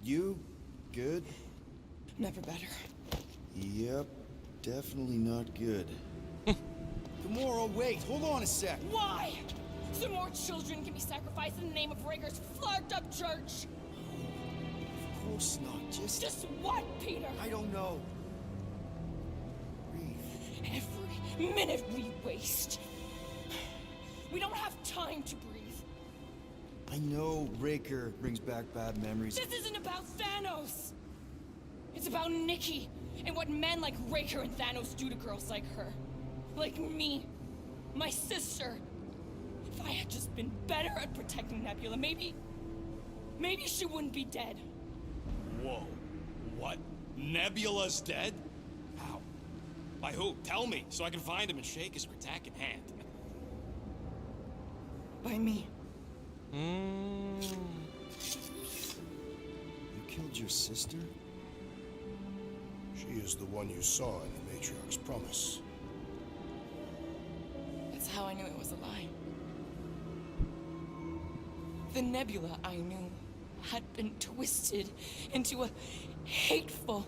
You good? Never better. Yep, definitely not good. Gamora, wait, hold on a sec. Why? So more children can be sacrificed in the name of Raker's flarked up church? Of course not, Just what, Peter? I don't know. Breathe. Every minute we waste. We don't have time to breathe. I know Raker brings back bad memories. This isn't about Thanos. It's about Nikki and what men like Raker and Thanos do to girls like her. Like me. My sister. If I had just been better at protecting Nebula, maybe she wouldn't be dead. Whoa. What? Nebula's dead? How? By who? Tell me, so I can find him and shake his Ratak in hand. By me. You killed your sister? She is the one you saw in the Matriarch's promise. That's how I knew it was a lie. The Nebula I knew had been twisted into a hateful,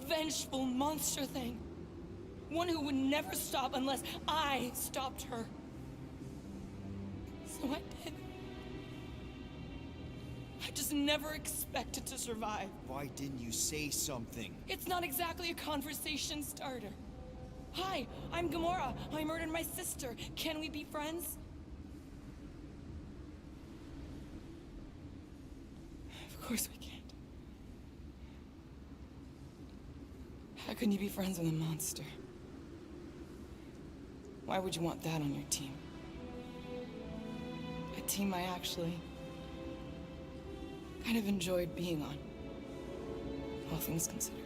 vengeful monster thing. One who would never stop unless I stopped her. So I did. I just never expected to survive. Why didn't you say something? It's not exactly a conversation starter. Hi, I'm Gamora. I murdered my sister. Can we be friends? Of course we can't. How can you be friends with a monster? Why would you want that on your team? A team I actually kind of enjoyed being on, all things considered.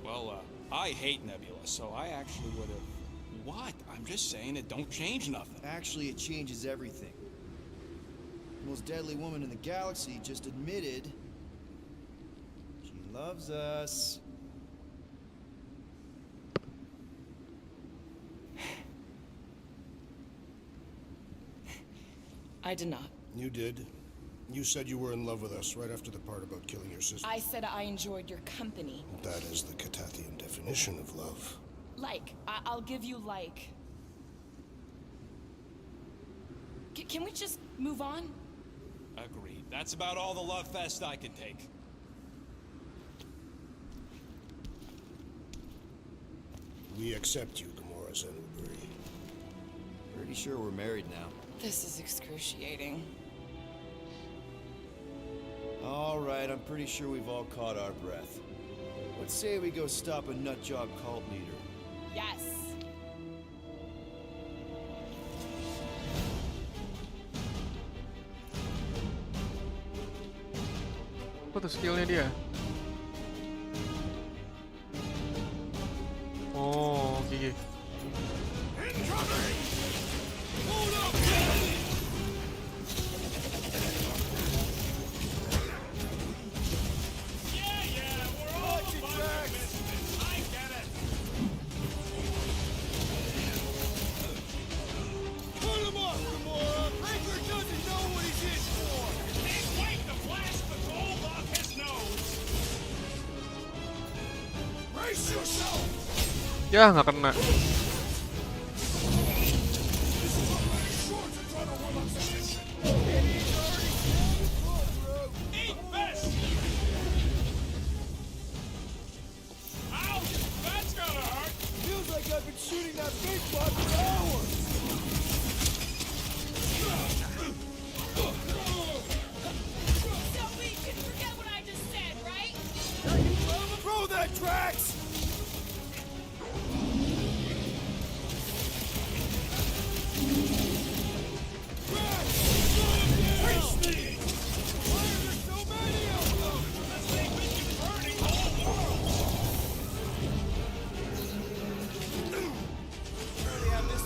Well, I hate Nebula, so I actually would have... What? I'm just saying it don't change nothing. Actually, it changes everything. The most deadly woman in the galaxy just admitted she loves us. I did not. You did. You said you were in love with us right after the part about killing your sister. I said I enjoyed your company. That is the Catathian definition of love. Like, I'll give you like. Can we just move on? Agreed. That's about all the love fest I can take. We accept you, Gamora Zenuburi. Pretty sure we're married now. This is excruciating. All right, I'm pretty sure we've all caught our breath. Let's say we go stop a nutjob cult leader. Yes. Apa tuh skillnya dia? Oh, gigi. Ya, nggak kena.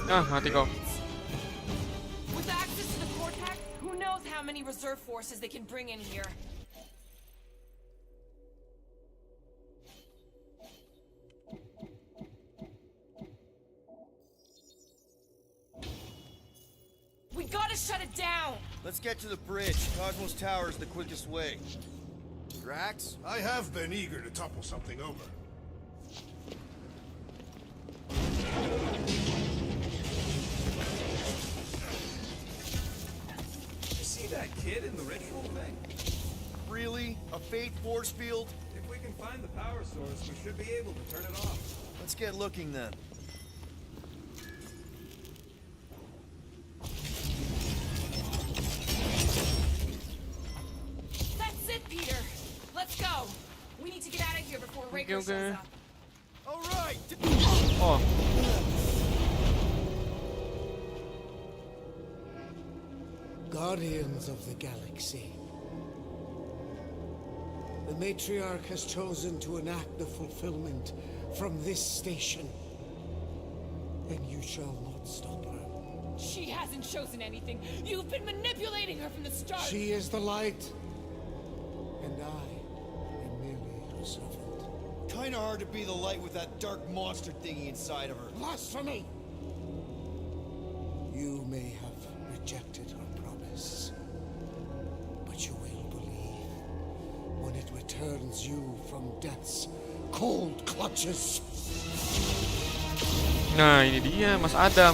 Ah, mati kau. With access to the cortex, who knows how many reserve forces they can bring in here. We gotta shut it down! Let's get to the bridge. Cosmos Tower is the quickest way. Drax? I have been eager to topple something over. See that kid in the ritual thing? Really? A fate force field? If we can find the power source, we should be able to turn it off. Let's get looking then. That's it, Peter! Let's go! We need to get out of here before Raker shows okay. up. All right! Oh. Guardians of the Galaxy. The Matriarch has chosen to enact the fulfillment from this station. And you shall not stop her. She hasn't chosen anything. You've been manipulating her from the start. She is the light. And I am merely her servant. Kinda hard to be the light with that dark monster thingy inside of her. Blasphemy! You may have rejected her promise, but you will believe when it returns you from death's cold clutches. Nah, ini dia Mas Adam.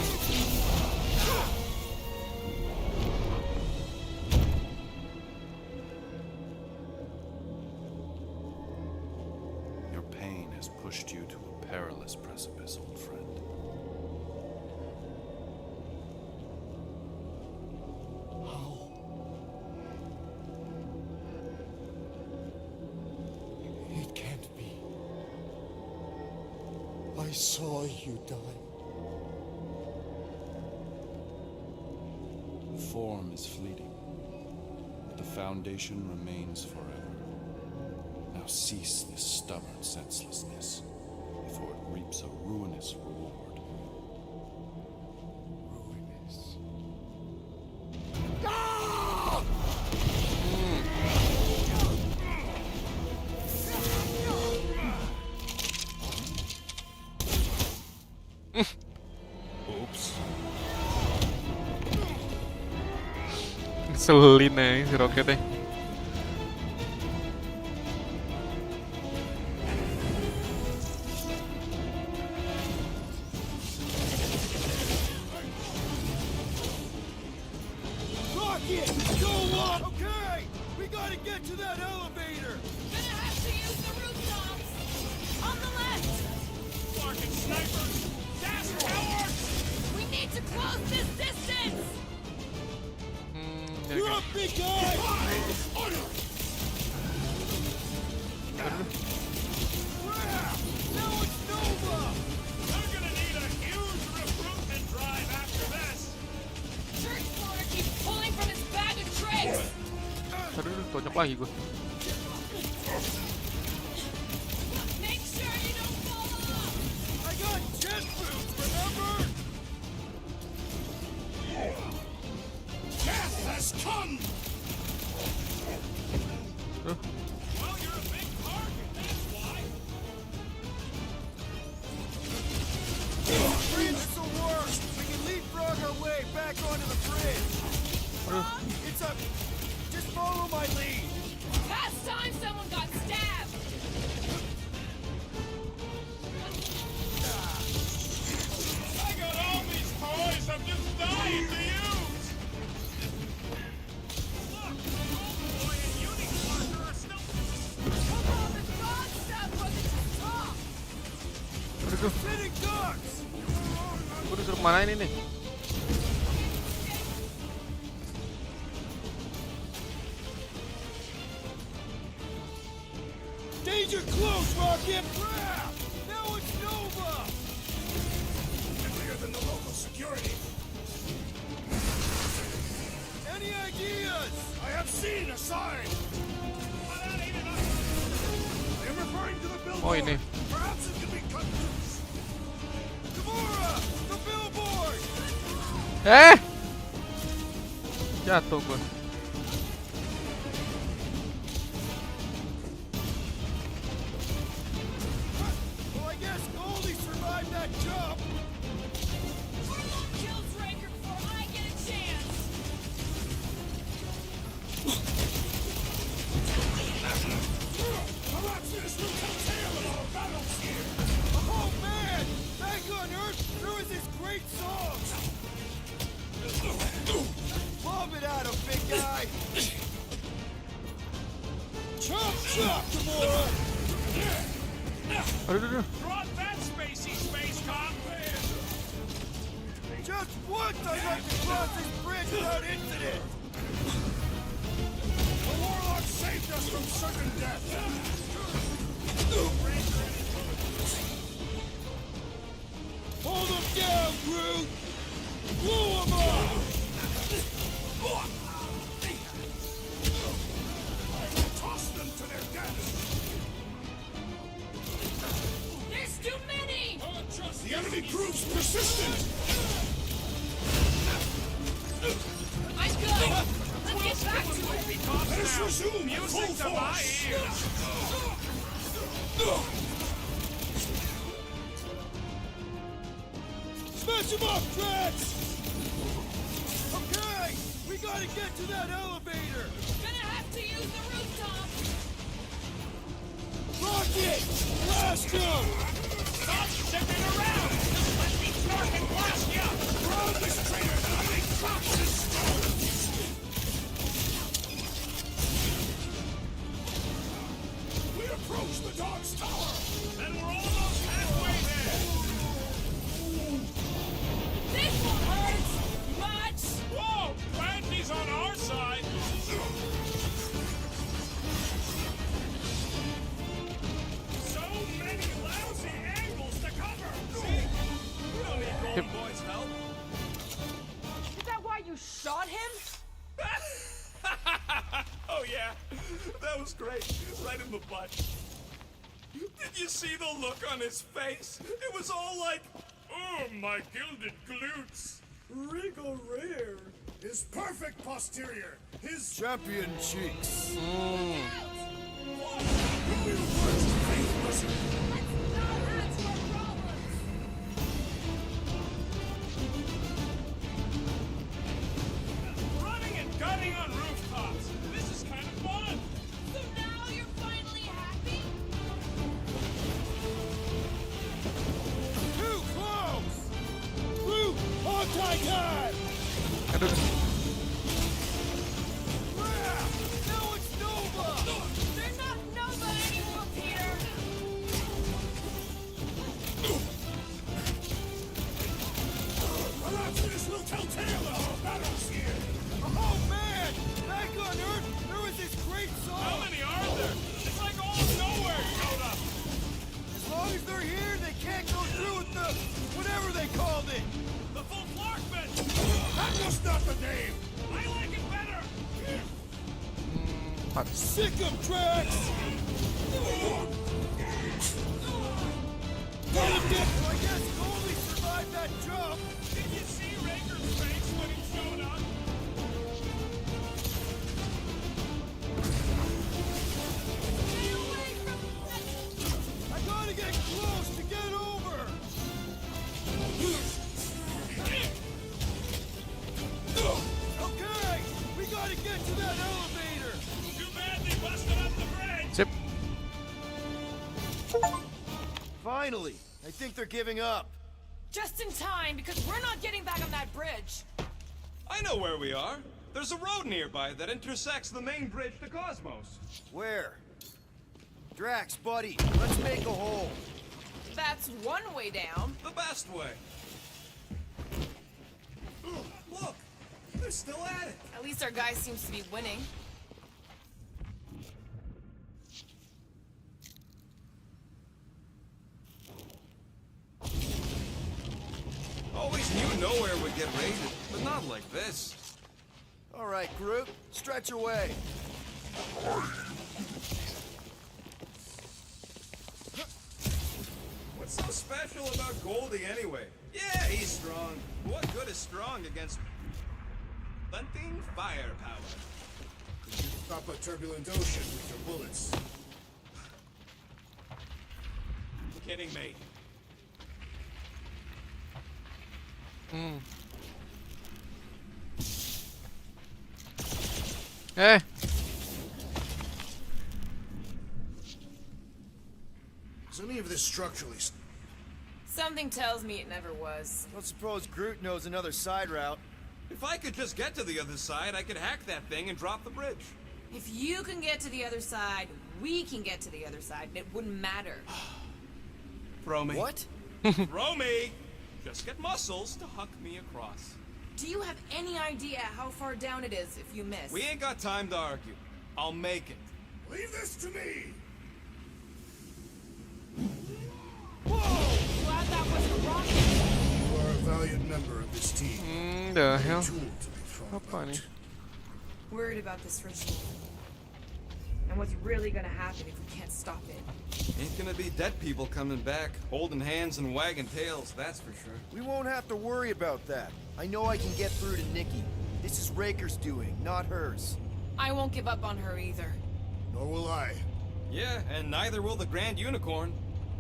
I saw you die. The form is fleeting, but the foundation remains forever. Now cease this stubborn senselessness, before it reaps a ruinous reward. Ruinous. Oops. Ngeselin ya si Rocketnya. Rocket! Go up! Okay! We gotta get to that elevator! Gonna have to use the rooftops! On the left! Fucking snipers! Gas cowards! We need to close this distance! You're up, big guy! Crap! Now it's Nova! They're gonna need a huge recruitment drive after this! Church Porter keeps pulling from his bag of tricks! Aduh, tonjok lagi gue. Make sure you don't fall off! I got jet boots, remember? Death has come! Tuh. Well, you're a big target, that's why! Bridge is the worst! We can leapfrog our way back onto the bridge! It's a... Just follow my lead! Past time someone got stabbed! I got all these toys I'm just dying to use! Look, Homeboy and Unicorn are still... Come on, the god stuff wasn't just talk! Aduh, Sitting ducks! gue disuruh kemana ini nih? Danger close, Rocket! Crap! Now it's Nova! Deadlier than the local security. Any ideas? I have seen a sign! But that ain't enough! I am referring to the billboard! Oh, ini. Perhaps it can be cut loose! Gamora! The billboard! Jatuh gue. Well, I guess Goldie survived that jump! Kill Draker before I get a chance! Perhaps this will tell tale of our battles here! Oh man! Back on Earth, there was this great song! Lob it at him, big guy! Chop, chop, Gamora! Aduh, aduh, aduh. Drop that spacey space cop! Just once I'd like to cross this bridge without incident! The Warlock saved us from certain death! Hold him down, Groot! Blow him up! Toss them to their death! There's too many! The enemy proves persistent! I'm good! Let's get back to it! Let us resume full force! Smash him up, Drax! Okay! We gotta get to that elevator! Gonna have to use the rooftop! Rocket! Blast him! Stop zipping around! Let me start and blast you! Ground this traitor that I make corpses! We approach the dog's tower! And we're almost halfway there! This one hurts! Much! Whoa! Brandy's on our side! So many lousy angles to cover! great. Right in the butt. Did you see the look on his face? It was all like, oh, my gilded glutes. Wriggle rare. His perfect posterior. His champion cheeks. Running and gunning on rooftops. This is kind of fun. So now you're finally happy? Too close! Root anti-time! Aduh. Now it's Nova! They're not Nova anymore, Peter! This will tell tale of our battles here. Oh man! Back on Earth, there was this great song! How many are there? It's like all nowhere showed up. As long as they're here, they can't go through with the... whatever they called it! The full Flarkman. That was not the name. I like it better. Sick of tracks! I guess Goldie survived that jump! Did you see Raker's face when he showed up? Stay away from I gotta get close to get over! Okay! We gotta get to that elevator! Too bad they busted up the bridge. Sip. Finally! I think they're giving up. Just in time, because we're not getting back on that bridge. I know where we are. There's a road nearby that intersects the main bridge to Cosmos. Where? Drax, buddy, let's make a hole. That's one way down. The best way. Look, they're still at it. At least our guy seems to be winning. Always knew nowhere would get raided, but not like this. All right, group, stretch away. What's so special about Goldie anyway? Yeah, he's strong. What good is strong against bunting firepower? Could you stop a turbulent ocean with your bullets? Kidding me. Eh, Is any of this structurally... Something tells me it never was. Don't suppose Groot knows another side route. If I could just get to the other side, I could hack that thing and drop the bridge. If you can get to the other side, we can get to the other side, and it wouldn't matter. Throw me. What? Throw me! Just get muscles to huck me across. Do you have any idea how far down it is if you miss? We ain't got time to argue. I'll make it. Leave this to me! Whoa! Glad that wasn't rocket. You are a valued member of this team. the hell? Tool to be thrown Apa about. nih? Worried about this ritual. And what's really gonna happen if we can't stop it? Ain't gonna be dead people coming back, holding hands and wagging tails, that's for sure. We won't have to worry about that. I know I can get through to Nikki. This is Raker's doing, not hers. I won't give up on her either. Nor will I. Yeah, and neither will the Grand Unicorn.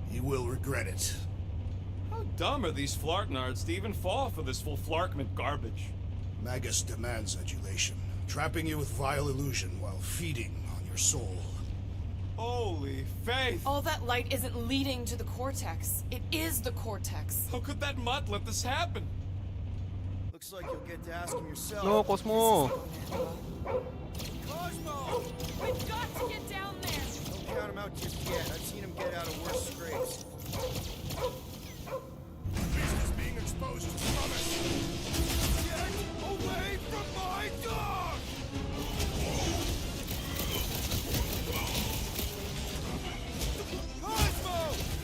He will regret it. How dumb are these Flarknards to even fall for this full Flarkment garbage? Magus demands adulation, trapping you with vile illusion while feeding on your soul. Holy faith! All that light isn't leading to the cortex. It is the cortex. How could that mutt let this happen? Looks like you'll get to ask him yourself. No, Cosmo. Cosmo! We've got to get down there! Don't count him out just yet. I've seen him get out of worse scrapes. Beast is being exposed to promise. Get away from my dog! Cosmo!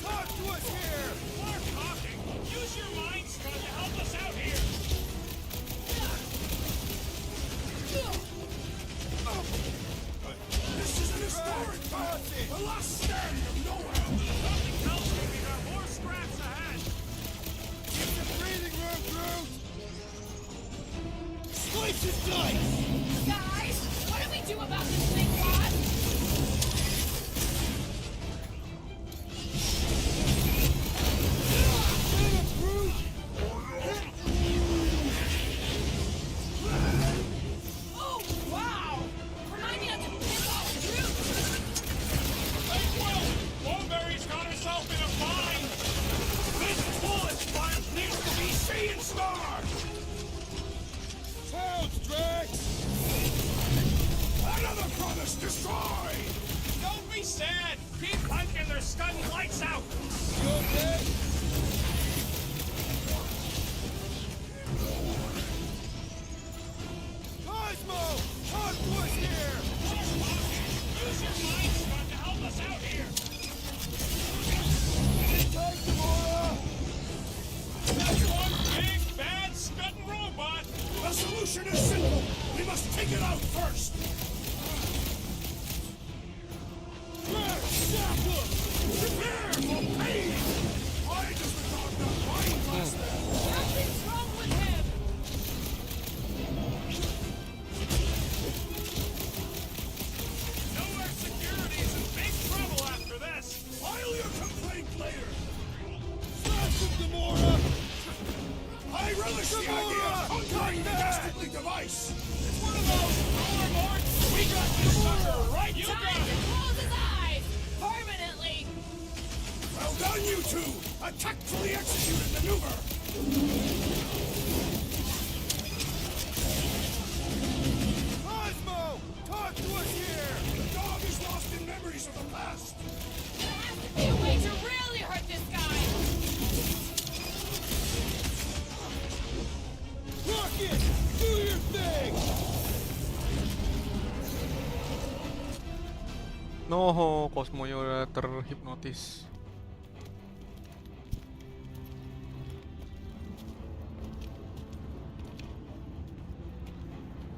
Talk to us here! More talking! Use your mind, Scott, to help us out here! This isn't a story! Guys, what do we do about this thing, Rod? Oh, wow! Remind me not to piss off troops! Hey, Will! Mulberry's got herself in a bind! This bullet sponge needs to be seeing stars! Sounds, Drax! Another promise destroyed! Don't be sad! Keep punching their stunning lights out! You okay? Cosmo! Talk to us here! Use your mind Scud, to help us out here! Take Gamora! That's one big, bad, scudding robot! The solution is simple. We must take it out first. Drax, Shackle! Prepare for pain! Why does the dog not mind us then? Something's wrong with him! Nowhere Security's in big trouble after this! File your complaint later. Smash him, Gamora! I relish the idea of conquering the dastardly device! It's one of those overlords! We got this sucker right! You got Time to it! close his eyes! Permanently! Well done, you two! A tactfully executed maneuver! Cosmo! Talk to us here! The dog is lost in memories of the past! There has to be a way to really hurt this guy! Rocket! Do your thing! No, Cosmo-nya udah terhipnotis.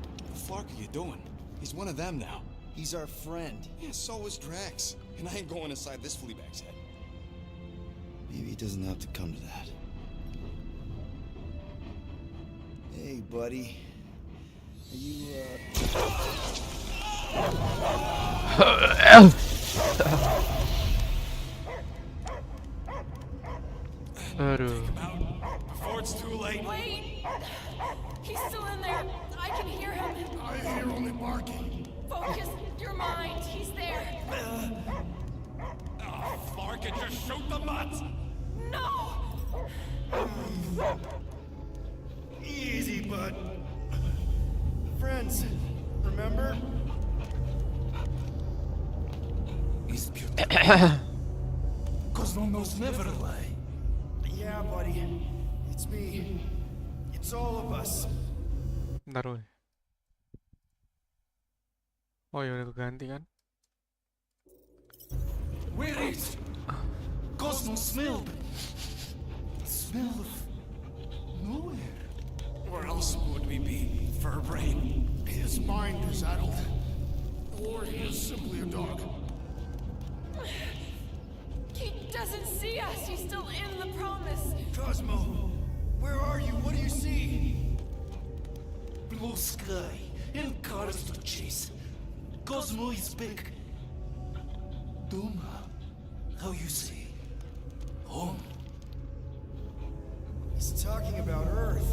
What the fuck are you doing? He's one of them now. He's our friend. Yeah, so is Drax. And I ain't going inside this fleabag's head. Maybe it doesn't have to come to that. Hey, buddy. Are you, Aduh. Before it's too late. Wait! He's still in there! I can hear him! I hear only barking. Focus your mind! He's there! Oh, Flark, and just shoot the butts! No! Easy, bud. Friends, remember? He's beautiful. Cosmo knows never lie. Yeah, buddy. It's me. It's all of us. Bentar woy. Oh ya udah keganti kan? Where is Cosmo smelled? Smell of nowhere. Where else would we be, Furbrain? His mind is addled. Or he is simply a dog. He doesn't see us! He's still in the promise! Cosmo, where are you? What do you see? Blue sky and cars to chase. Cosmo is back. Duma, how you say? Home. He's talking about Earth.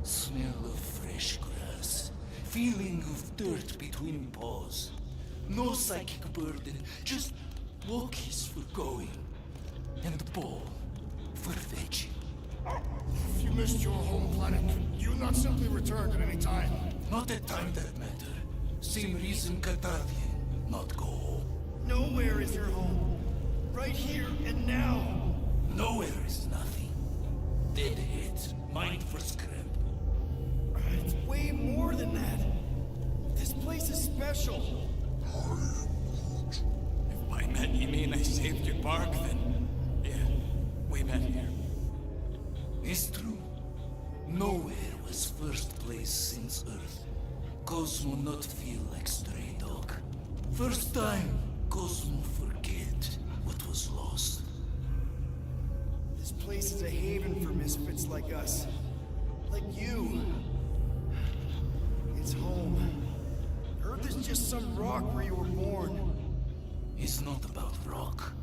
Smell of fresh grass. Feeling of dirt between paws. No psychic burden, just walkies for going. And ball for fetching. If you missed your home planet, could you not simply return at any time? Not at time that matter. Same reason Katardian not go home. Nowhere is your home. Right here and now. Nowhere is nothing. Dead heads, mind for scrap. It's way more than that. This place is special. If by met you mean I saved your bark, then yeah, we met here. It's true. Nowhere was first place since Earth. Cosmo not feel like stray dog. First time, Cosmo forget what was lost. This place is a haven for misfits like us. Like you. It's home. Earth is just some rock where you were born. It's not about rock.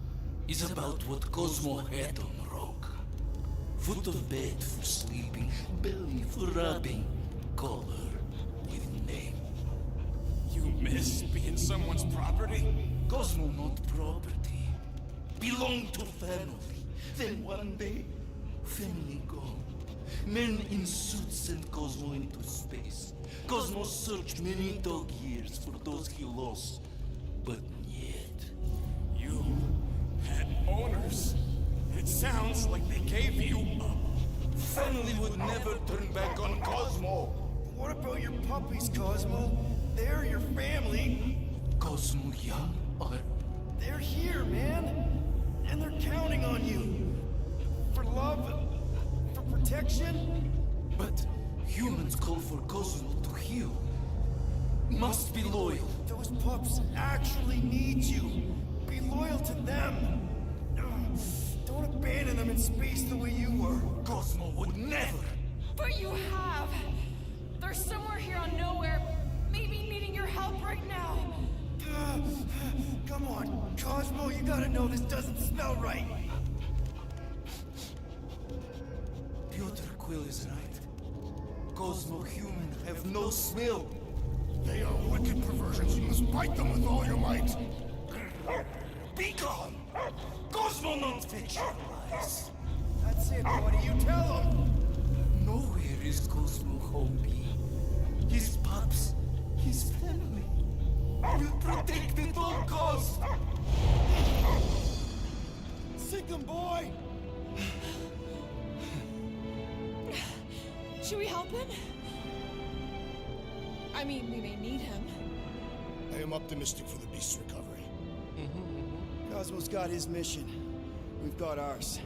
It's about what Cosmo had on rock. Foot of bed for sleeping, belly for rubbing, color with name. You miss being someone's property? Cosmo not property. Belong to family. Then one day, family gone. Men in suits sent Cosmo into space. Cosmo searched many dog years for those he lost. But yet... You had owners. It sounds like they gave you up. Family would never turn back on Cosmo. What about your puppies, Cosmo? They're your family. Cosmo young or... They're here, man. And they're counting on you. For love, for protection. But humans call for Cosmo to heal. Must be loyal. Those pups actually need you. Be loyal to them. Don't abandon them in space the way you were. Cosmo would never. But you have. They're somewhere here on nowhere, maybe needing your help right now. Come on, Cosmo, you gotta know this doesn't smell right. Piotr Quill is right. Cosmo human have no smell. They are wicked perversions. You must bite them with all your might. Be gone! Cosmo not fetch your lies. That's it, buddy. You tell them. Nowhere is Cosmo home be. His pups, his family. Will protect at all costs. Sick 'em, boy. Should we help him? I mean, we may need him. I am optimistic for the beast's recovery. Cosmo's got his mission. We've got ours.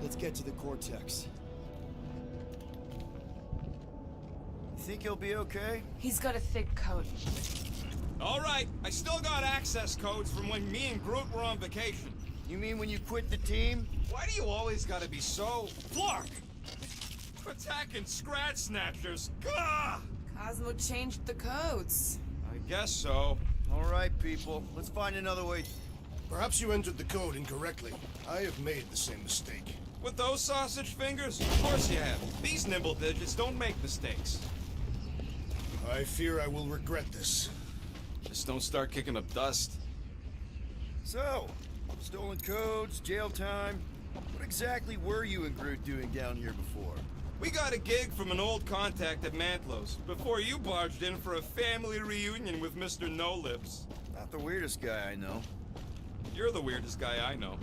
Let's get to the Cortex. You think he'll be okay? He's got a thick coat. All right, I still got access codes from when me and Groot were on vacation. You mean when you quit the team? Why do you always gotta be so... Flark! Attacking Scratch Snatchers! Gah! Cosmo changed the codes. I guess so. All right, people. Let's find another way. Perhaps you entered the code incorrectly. I have made the same mistake. With those sausage fingers? Of course you have. These nimble digits don't make mistakes. I fear I will regret this. Just don't start kicking up dust. So, stolen codes, jail time. What exactly were you and Groot doing down here before? We got a gig from an old contact at Mantlo's before you barged in for a family reunion with Mr. No-Lips. Not the weirdest guy I know. You're the weirdest guy I know.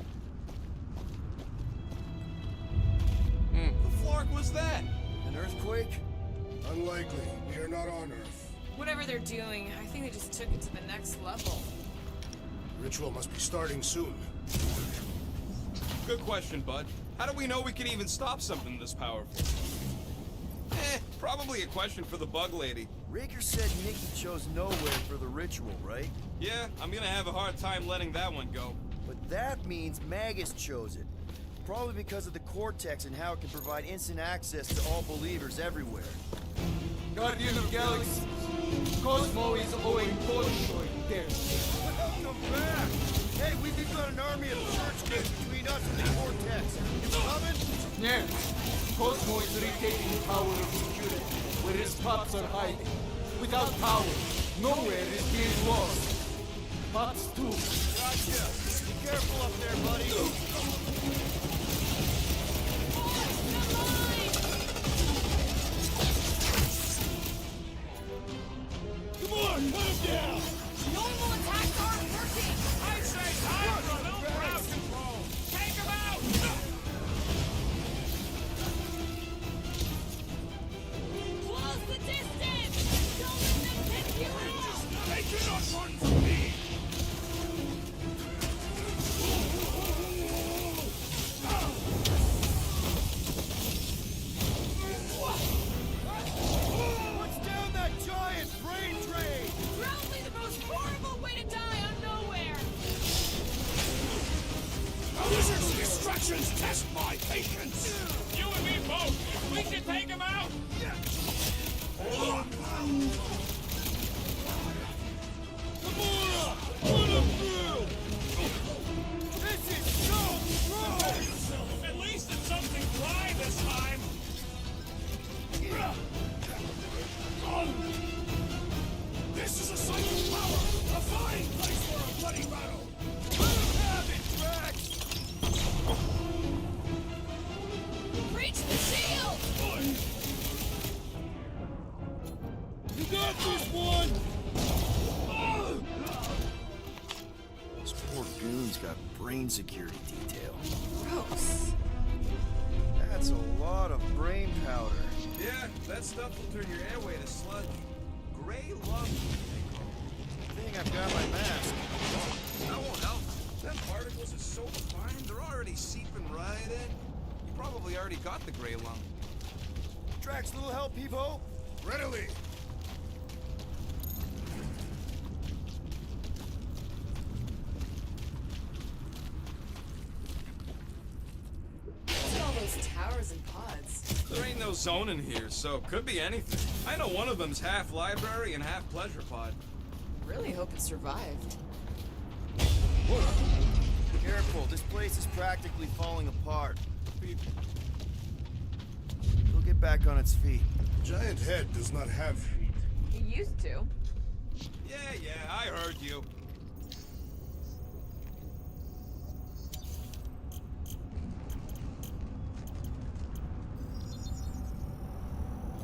The flark was that? An earthquake? Unlikely. We are not on Earth. Whatever they're doing, I think they just took it to the next level. Ritual must be starting soon. Good question, bud. How do we know we can even stop something this powerful? Probably a question for the bug lady. Raker said Nikki chose nowhere for the ritual, right? Yeah, I'm gonna have a hard time letting that one go. But that means Magus chose it. Probably because of the Cortex and how it can provide instant access to all believers everywhere. Guardian of Galaxy, Cosmo is owing Bolshoi there. Welcome back! Hey, we've got an army of church kids between us and the Cortex. You coming? Yes, Cosmo is retaking power of security, where his pups are hiding. Without power, nowhere is being lost. Pups too. Gotcha. Be careful up there, buddy. Come on, put him down! Normal attacks aren't working! I say time for a little crowd control! Take him out! Close the distance! Don't let them pick you up! They cannot run from me! What's down that giant brain drain? Probably the most horrible way to die on nowhere! Wizard's instructions test my patience! You and me both! We should take him out! Breach the shield! You got this one! This poor goon's got brain security detail. Gross. That's a lot of brain powder. Yeah, that stuff will turn your airway to sludge. Gray lung. I think I've got my mask. That won't help. Them particles are so fine, they're already seeping right in. You probably already got the gray lung. Drax, little help, Peepo? Readily. What's all those towers and pods? There ain't no zone in here, so it could be anything. I know one of them's half library and half pleasure pod. Really hope it survived. Careful, this place is practically falling apart. It'll get back on its feet. Giant head does not have feet. He used to. Yeah, I heard you.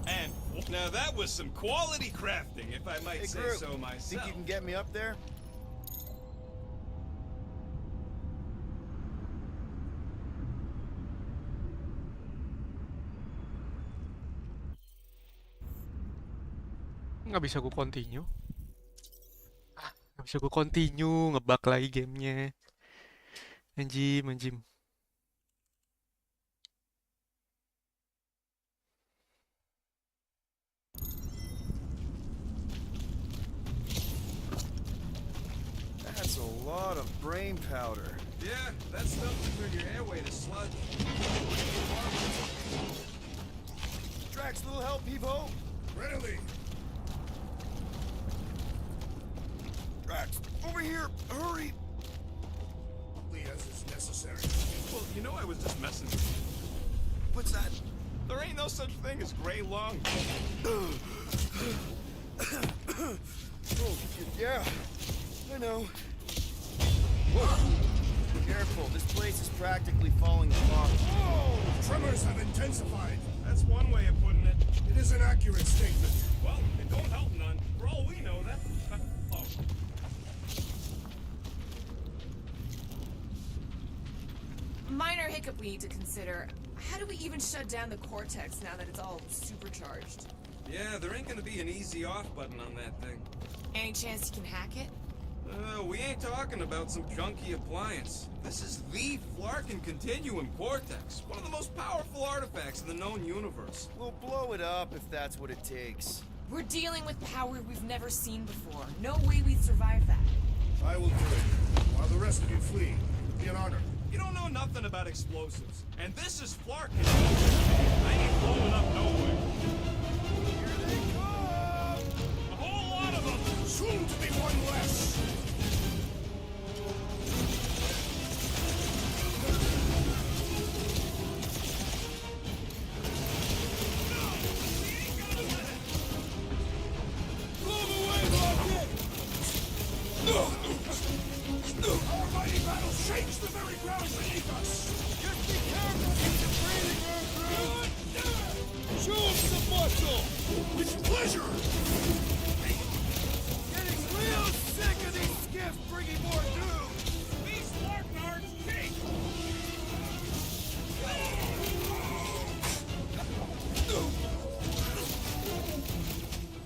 And now that was some quality crafting, if I might Hey, say Groot, so myself. think you can get me up there? Nggak bisa gue continue. Nggak bisa gue continue, ngebug lagi gamenya. Anjim. That's a lot of brain powder. Yeah, that stuff will turn your airway to sludge. Drax, little help, Peepo? Readily. Drax, over here, hurry! As is necessary. Well, you know I was just messing with you. What's that? There ain't no such thing as gray lung. Oh, yeah, I know. Careful, this place is practically falling apart. Oh, tremors have intensified. That's one way of putting it. It is an accurate statement. Well, it don't help none. For all we know, that... Oh. Minor hiccup we need to consider. How do we even shut down the cortex now that it's all supercharged? Yeah, there ain't gonna be an easy off button on that thing. Any chance you can hack it? We ain't talking about some junky appliance. This is the Flarkin Continuum Cortex, one of the most powerful artifacts in the known universe. We'll blow it up if that's what it takes. We're dealing with power we've never seen before. No way we'd survive that. I will do it. While the rest of you flee, it'll be an honor. You don't know nothing about explosives, and this is Flarkin. I ain't blowing up nowhere. Here they come! A whole lot of them! Soon to be one less! Our mighty battle shakes the very ground beneath us! Just be careful, keep the breathing room through! Show him some muscle! With pleasure! Getting real sick of these skiffs bringing more doom! These Flarknards kick!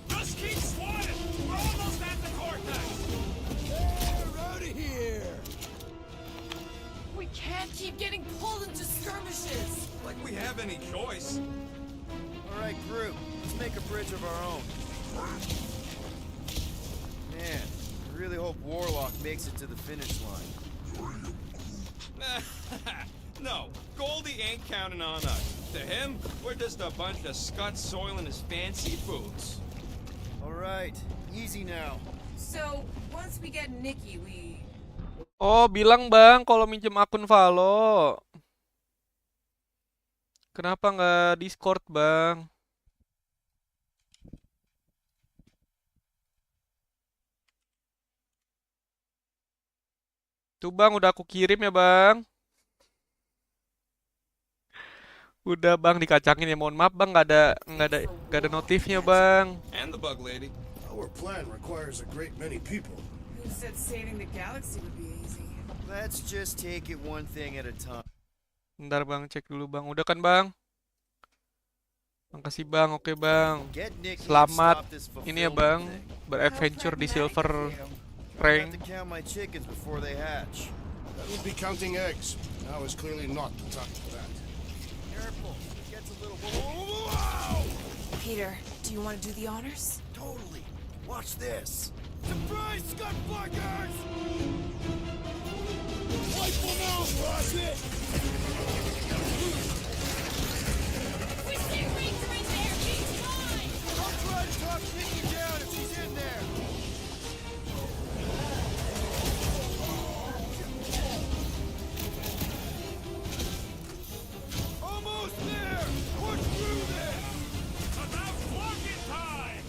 Just keep swatting! We're almost at the cortex! They're out of here! We can't keep getting pulled into skirmishes. Like we have any choice. All right, Groot, let's make a bridge of our own. Man, I really hope Warlock makes it to the finish line. No, Goldie ain't counting on us. To him, we're just a bunch of scuts soiling his fancy boots. All right, easy now. So, once we get Nikki, we... Oh, bilang bang kalau minjem akun Valo. Kenapa nggak Discord bang? Tuh bang, udah aku kirim ya bang. Udah bang dikacangin ya, mohon maaf bang, nggak ada notifnya bang. And the bug lady. Our plan requires a great many people. Who said saving the galaxy would be easy? Let's just take it one thing at a time. Bentar bang, cek dulu bang. Udah kan bang? Makasih bang, oke bang. Get Nikki and Selamat stop this ini ya fulfillment bang, thing. beradventure di silver I rank. have to count my chickens before they hatch. That would be counting eggs. Now is clearly not the time for that. Careful, it gets a little. Whoa! Peter, do you want to do the honors? Totally. Watch this. Surprise, scumfuckers! Wipe them out, boss it! We see Racer in there! He's fine! I'll try to talk Nikki down if she's in there. Almost there! Push through this! About walking time!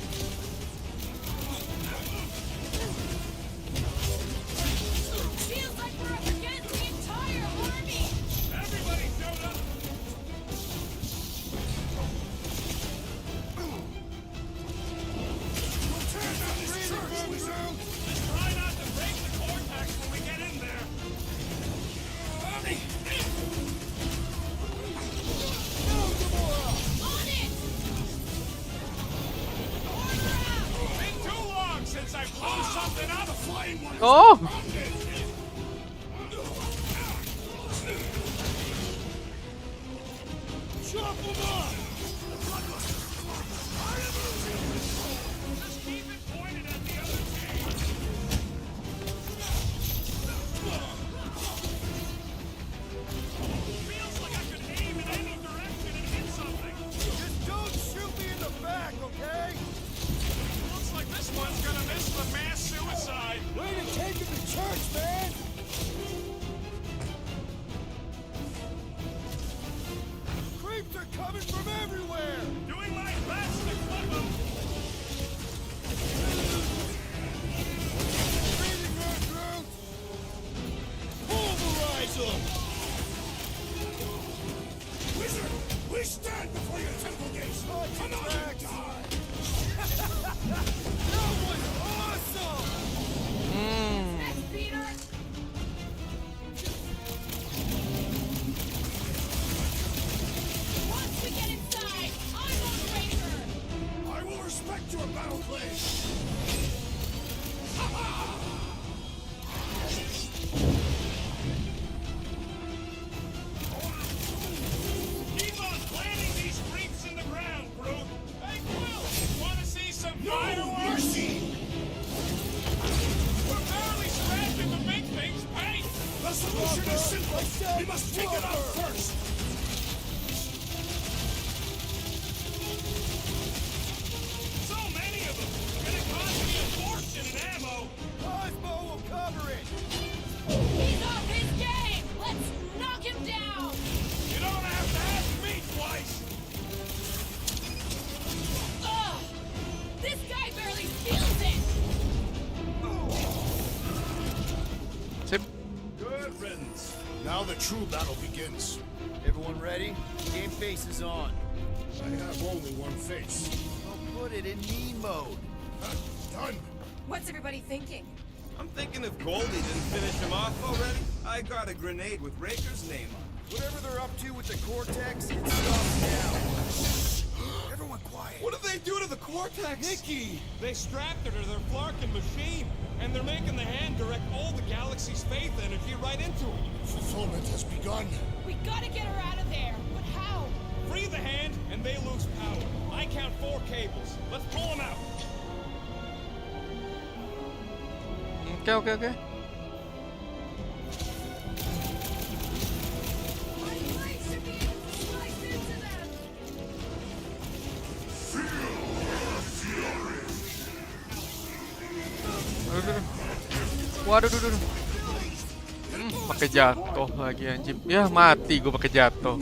Feels like we're up against the entire army! Everybody showed up! Tear down this church, Wizard! Just try not to break the cortex when we get in there! On it! Order out! Been too long since I blew something up! Flying one is Oh! chop them up! Just keep it pointed at the other team! Feels like I could aim in any direction and hit something! Just don't shoot me in the back, okay? Looks like this one's gonna miss the mass suicide! Way to take him to church, man! Creeps are coming from everywhere! Doing my best to clip them! Breathing room, Groot! Pulverize them! Wizard, we stand before your temple gates! Come on and die! That was awesome! Next, Peter! Once we get inside, I'm on Racer! I will respect your battle claim! Keep on planting these creeps in the ground, Groot! Hey, Quill! Wanna see some fireworks? Mercy! We're barely scratching the big thing's paint! The solution is simple! We must take it out first! So many of them! Gonna cost me a fortune in ammo! Cosmo will cover it! He's off his game! Let's knock him down! You don't have to ask me twice! Ugh! This guy barely feels it! Sip. Good riddance. Now the true battle begins. Everyone ready? Game face is on. I have only one face. I'll put it in mean mode. Done! What's everybody thinking? I'm thinking if Goldie didn't finish him off already, I got a grenade with Raker's name on it. Whatever they're up to with the Cortex, it stops now. Everyone quiet. What did they do to the Cortex? Nikki! They strapped her to their Flarkin machine, and they're making the hand direct all the galaxy's faith energy right into it. Fulfillment has begun. We gotta get her out of there! But how? Free the hand, and they lose power. I count 4 cables. Let's pull them out. Oke. My blade should be able to slice into them! Waduh, duh. Pakai jatuh lagi anjing. Ya mati gue pakai jatuh.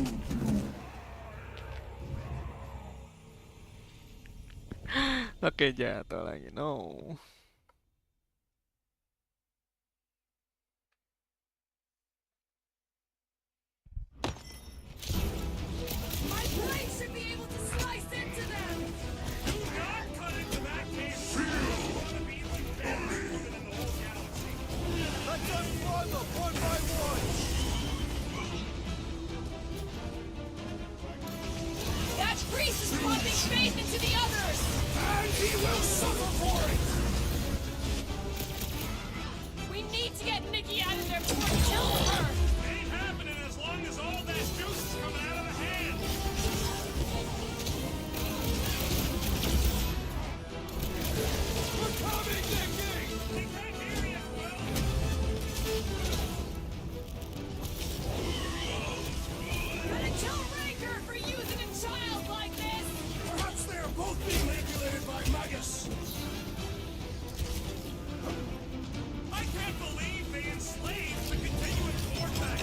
Pakai jatuh lagi. No. faith into the others! And he will suffer for it! We need to get Nikki out of there before it kills her! Ain't happening as long as all that juice is coming out of the hand. We're coming, Nicky! They can't hear you, Will. Gonna kill Raker for using a child like this! Perhaps they are both being manipulated by Magus. I can't believe they enslaved the continuous vortex.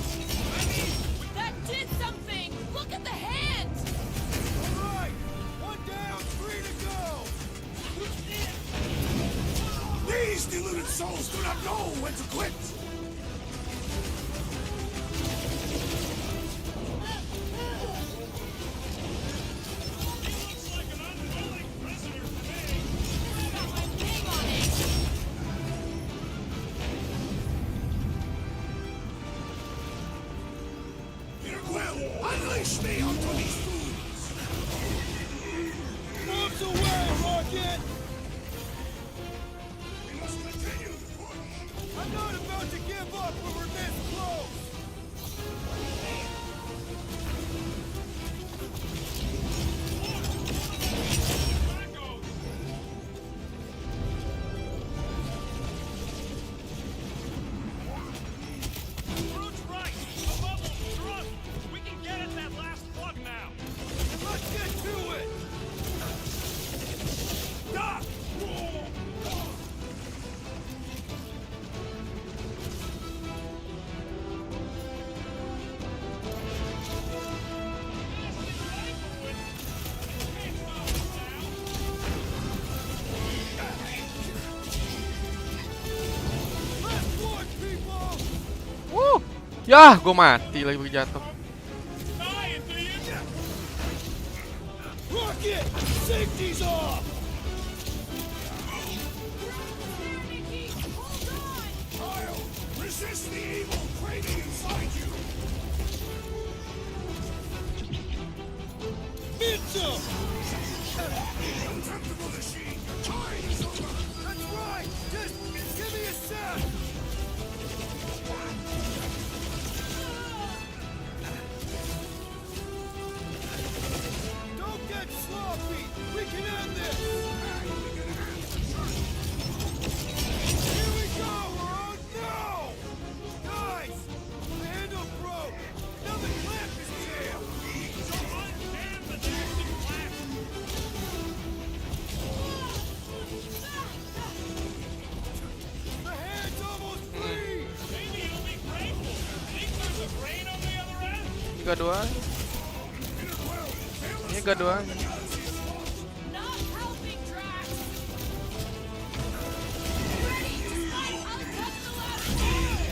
I mean, That did something! Look at the hand! All right, one down, 3 to go. These deluded souls do not know when to quit. he looks like an unwilling prisoner to me. Got my name on it! Peter Quill, unleash me onto these fools. Bombs away, Rocket! We must continue the push. I'm not about to give up when we're this close. That goes. Groot's right. The bubble's drunk. We can get at that last plug now. Let's get to it. Doc! Last one, people! Wuh. Yah, gue mati lagi begitu jatuh. Dying, do you? Rocket! Safety's off! Nikki, hold on! Kyle, resist the evil craving inside you! Pizza! Contemptible machine, your time is over! That's right! Just give me a sec! Don't get sloppy! We can end this! Here we go! We're on now! Guys! The handle broke! Now the clamp is jammed! So unjam the nasty clamp. The hand's almost free! Maybe it'll be grateful. Think there's a brain on the other end? Tiga doang. Ini gak doang. Not helping, Drax! Ready to fight! I'll cut the last one!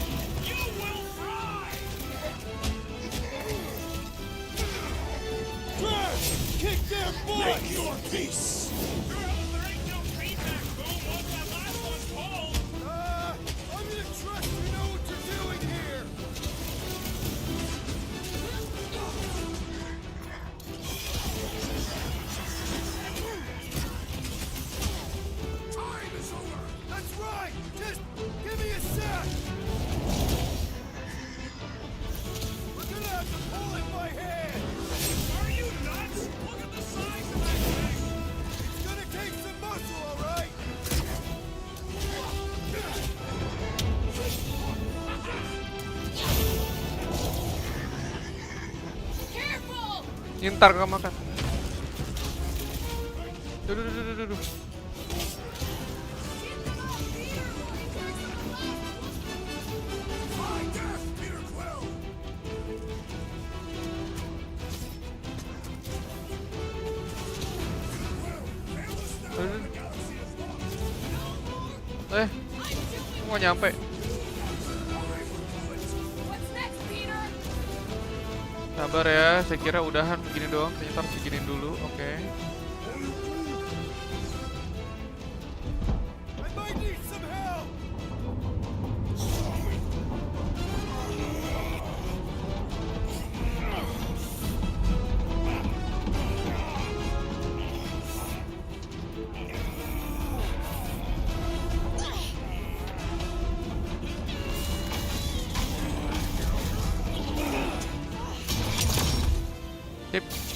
You will fry! Trash! Kick their butt! Make your peace! Sure hope there ain't no feedback boom once that last one's pulled. I'm gonna trust you know what you're doing here! Time is over! That's right! Just give me a sec! We're gonna have to pull it by hand! Are you nuts? Look at the size of that thing! It's gonna take some muscle, alright? Careful! Ini ntar kau makan. Duh, duh, duh, duh, duh, duh. High death, Peter Quill! Mau nyampe. What's next, Peter? Sabar ya, saya kira udahan begini doang. Ternyata harus beginiin dulu, oke. I might need some help! Sip.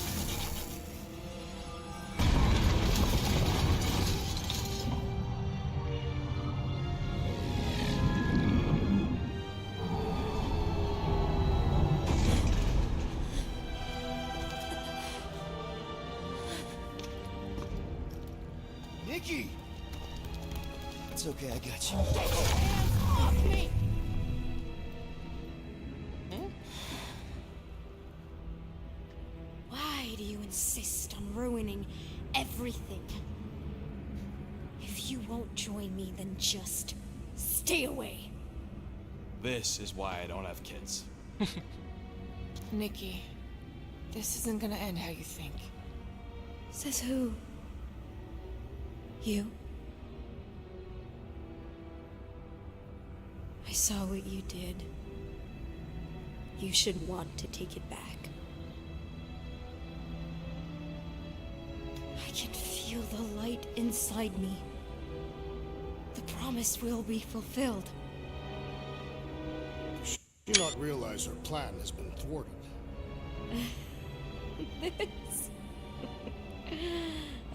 Nikki! It's okay, I got you. Off me! Why do you insist on ruining everything? If you won't join me, then just stay away. This is why I don't have kids. Nikki, this isn't gonna end how you think. Says who? You? I saw what you did. You should want to take it back. I can feel the light inside me. The promise will be fulfilled. Do you not realize her plan has been thwarted? This.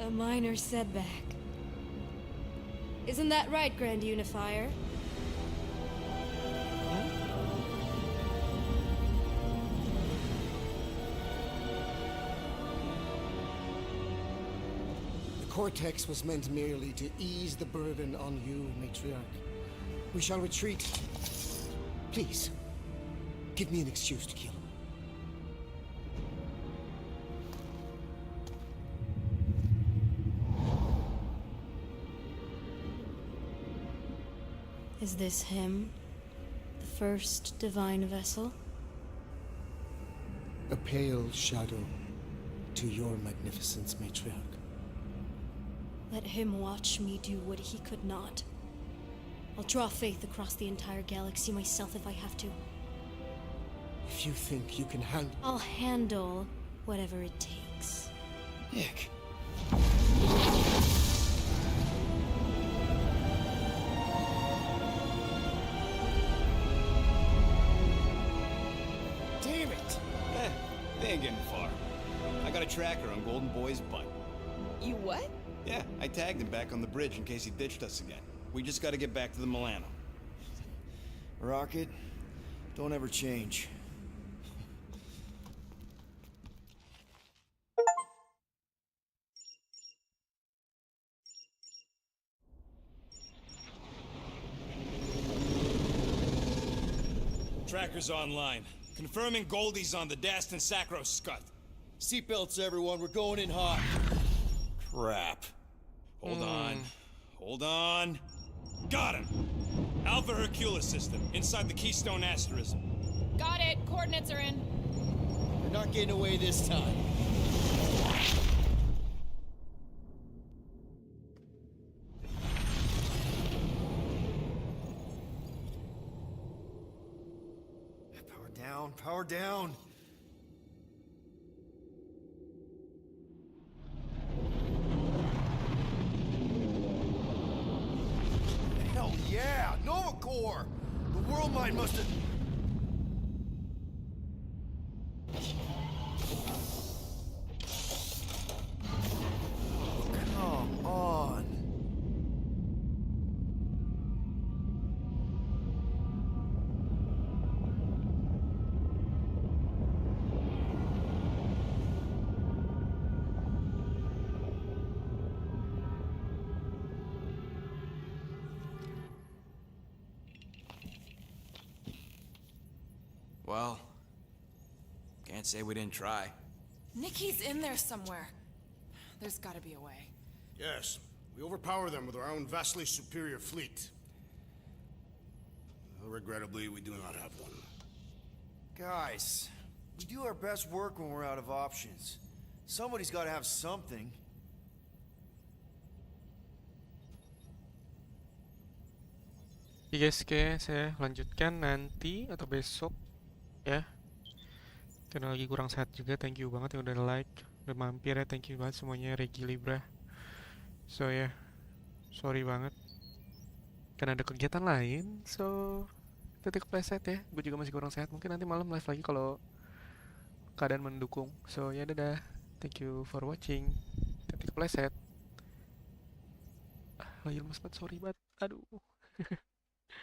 A minor setback. Isn't that right, Grand Unifier? The Cortex was meant merely to ease the burden on you, Matriarch. We shall retreat. Please, give me an excuse to kill him. Is this him? The first divine vessel? A pale shadow to your magnificence, Matriarch. Let him watch me do what he could not. I'll draw faith across the entire galaxy myself if I have to. If you think you can handle... I'll handle whatever it takes. Nick. Damn it! They ain't getting far. I got a tracker on Golden Boy's butt. You what? Yeah, I tagged him back on the bridge in case he ditched us again. We just gotta get back to the Milano. Rocket, don't ever change. Tracker's online. Confirming Goldie's on the Dastan Sacro Scut. Seatbelts, everyone. We're going in hot. Crap. Hold on. Hold on. Got him! Alpha Hercules system, inside the Keystone Asterism. Got it. Coordinates are in. We're not getting away this time. Power down, power down. Hell yeah! Nova Core! The world mine must have... Come on. Well, can't say we didn't try. Nikki's in there somewhere. There's gotta be a way. Yes, we overpower them with our own vastly superior fleet. Regrettably, we do not have one. Guys, we do our best work when we're out of options. Somebody's got to have something. Oke guys, oke, saya lanjutkan nanti atau besok ya. Karena lagi kurang sehat juga. Thank you banget yang udah like, udah mampir ya. Thank you banget semuanya, Regi Libra. So ya, sorry banget karena ada kegiatan lain. So, titik pleset ya. Gue juga masih kurang sehat. Mungkin nanti malam live lagi kalau keadaan mendukung. So ya dadah, thank you for watching. Titik pleset. Lagi lemes banget, sorry banget. Aduh.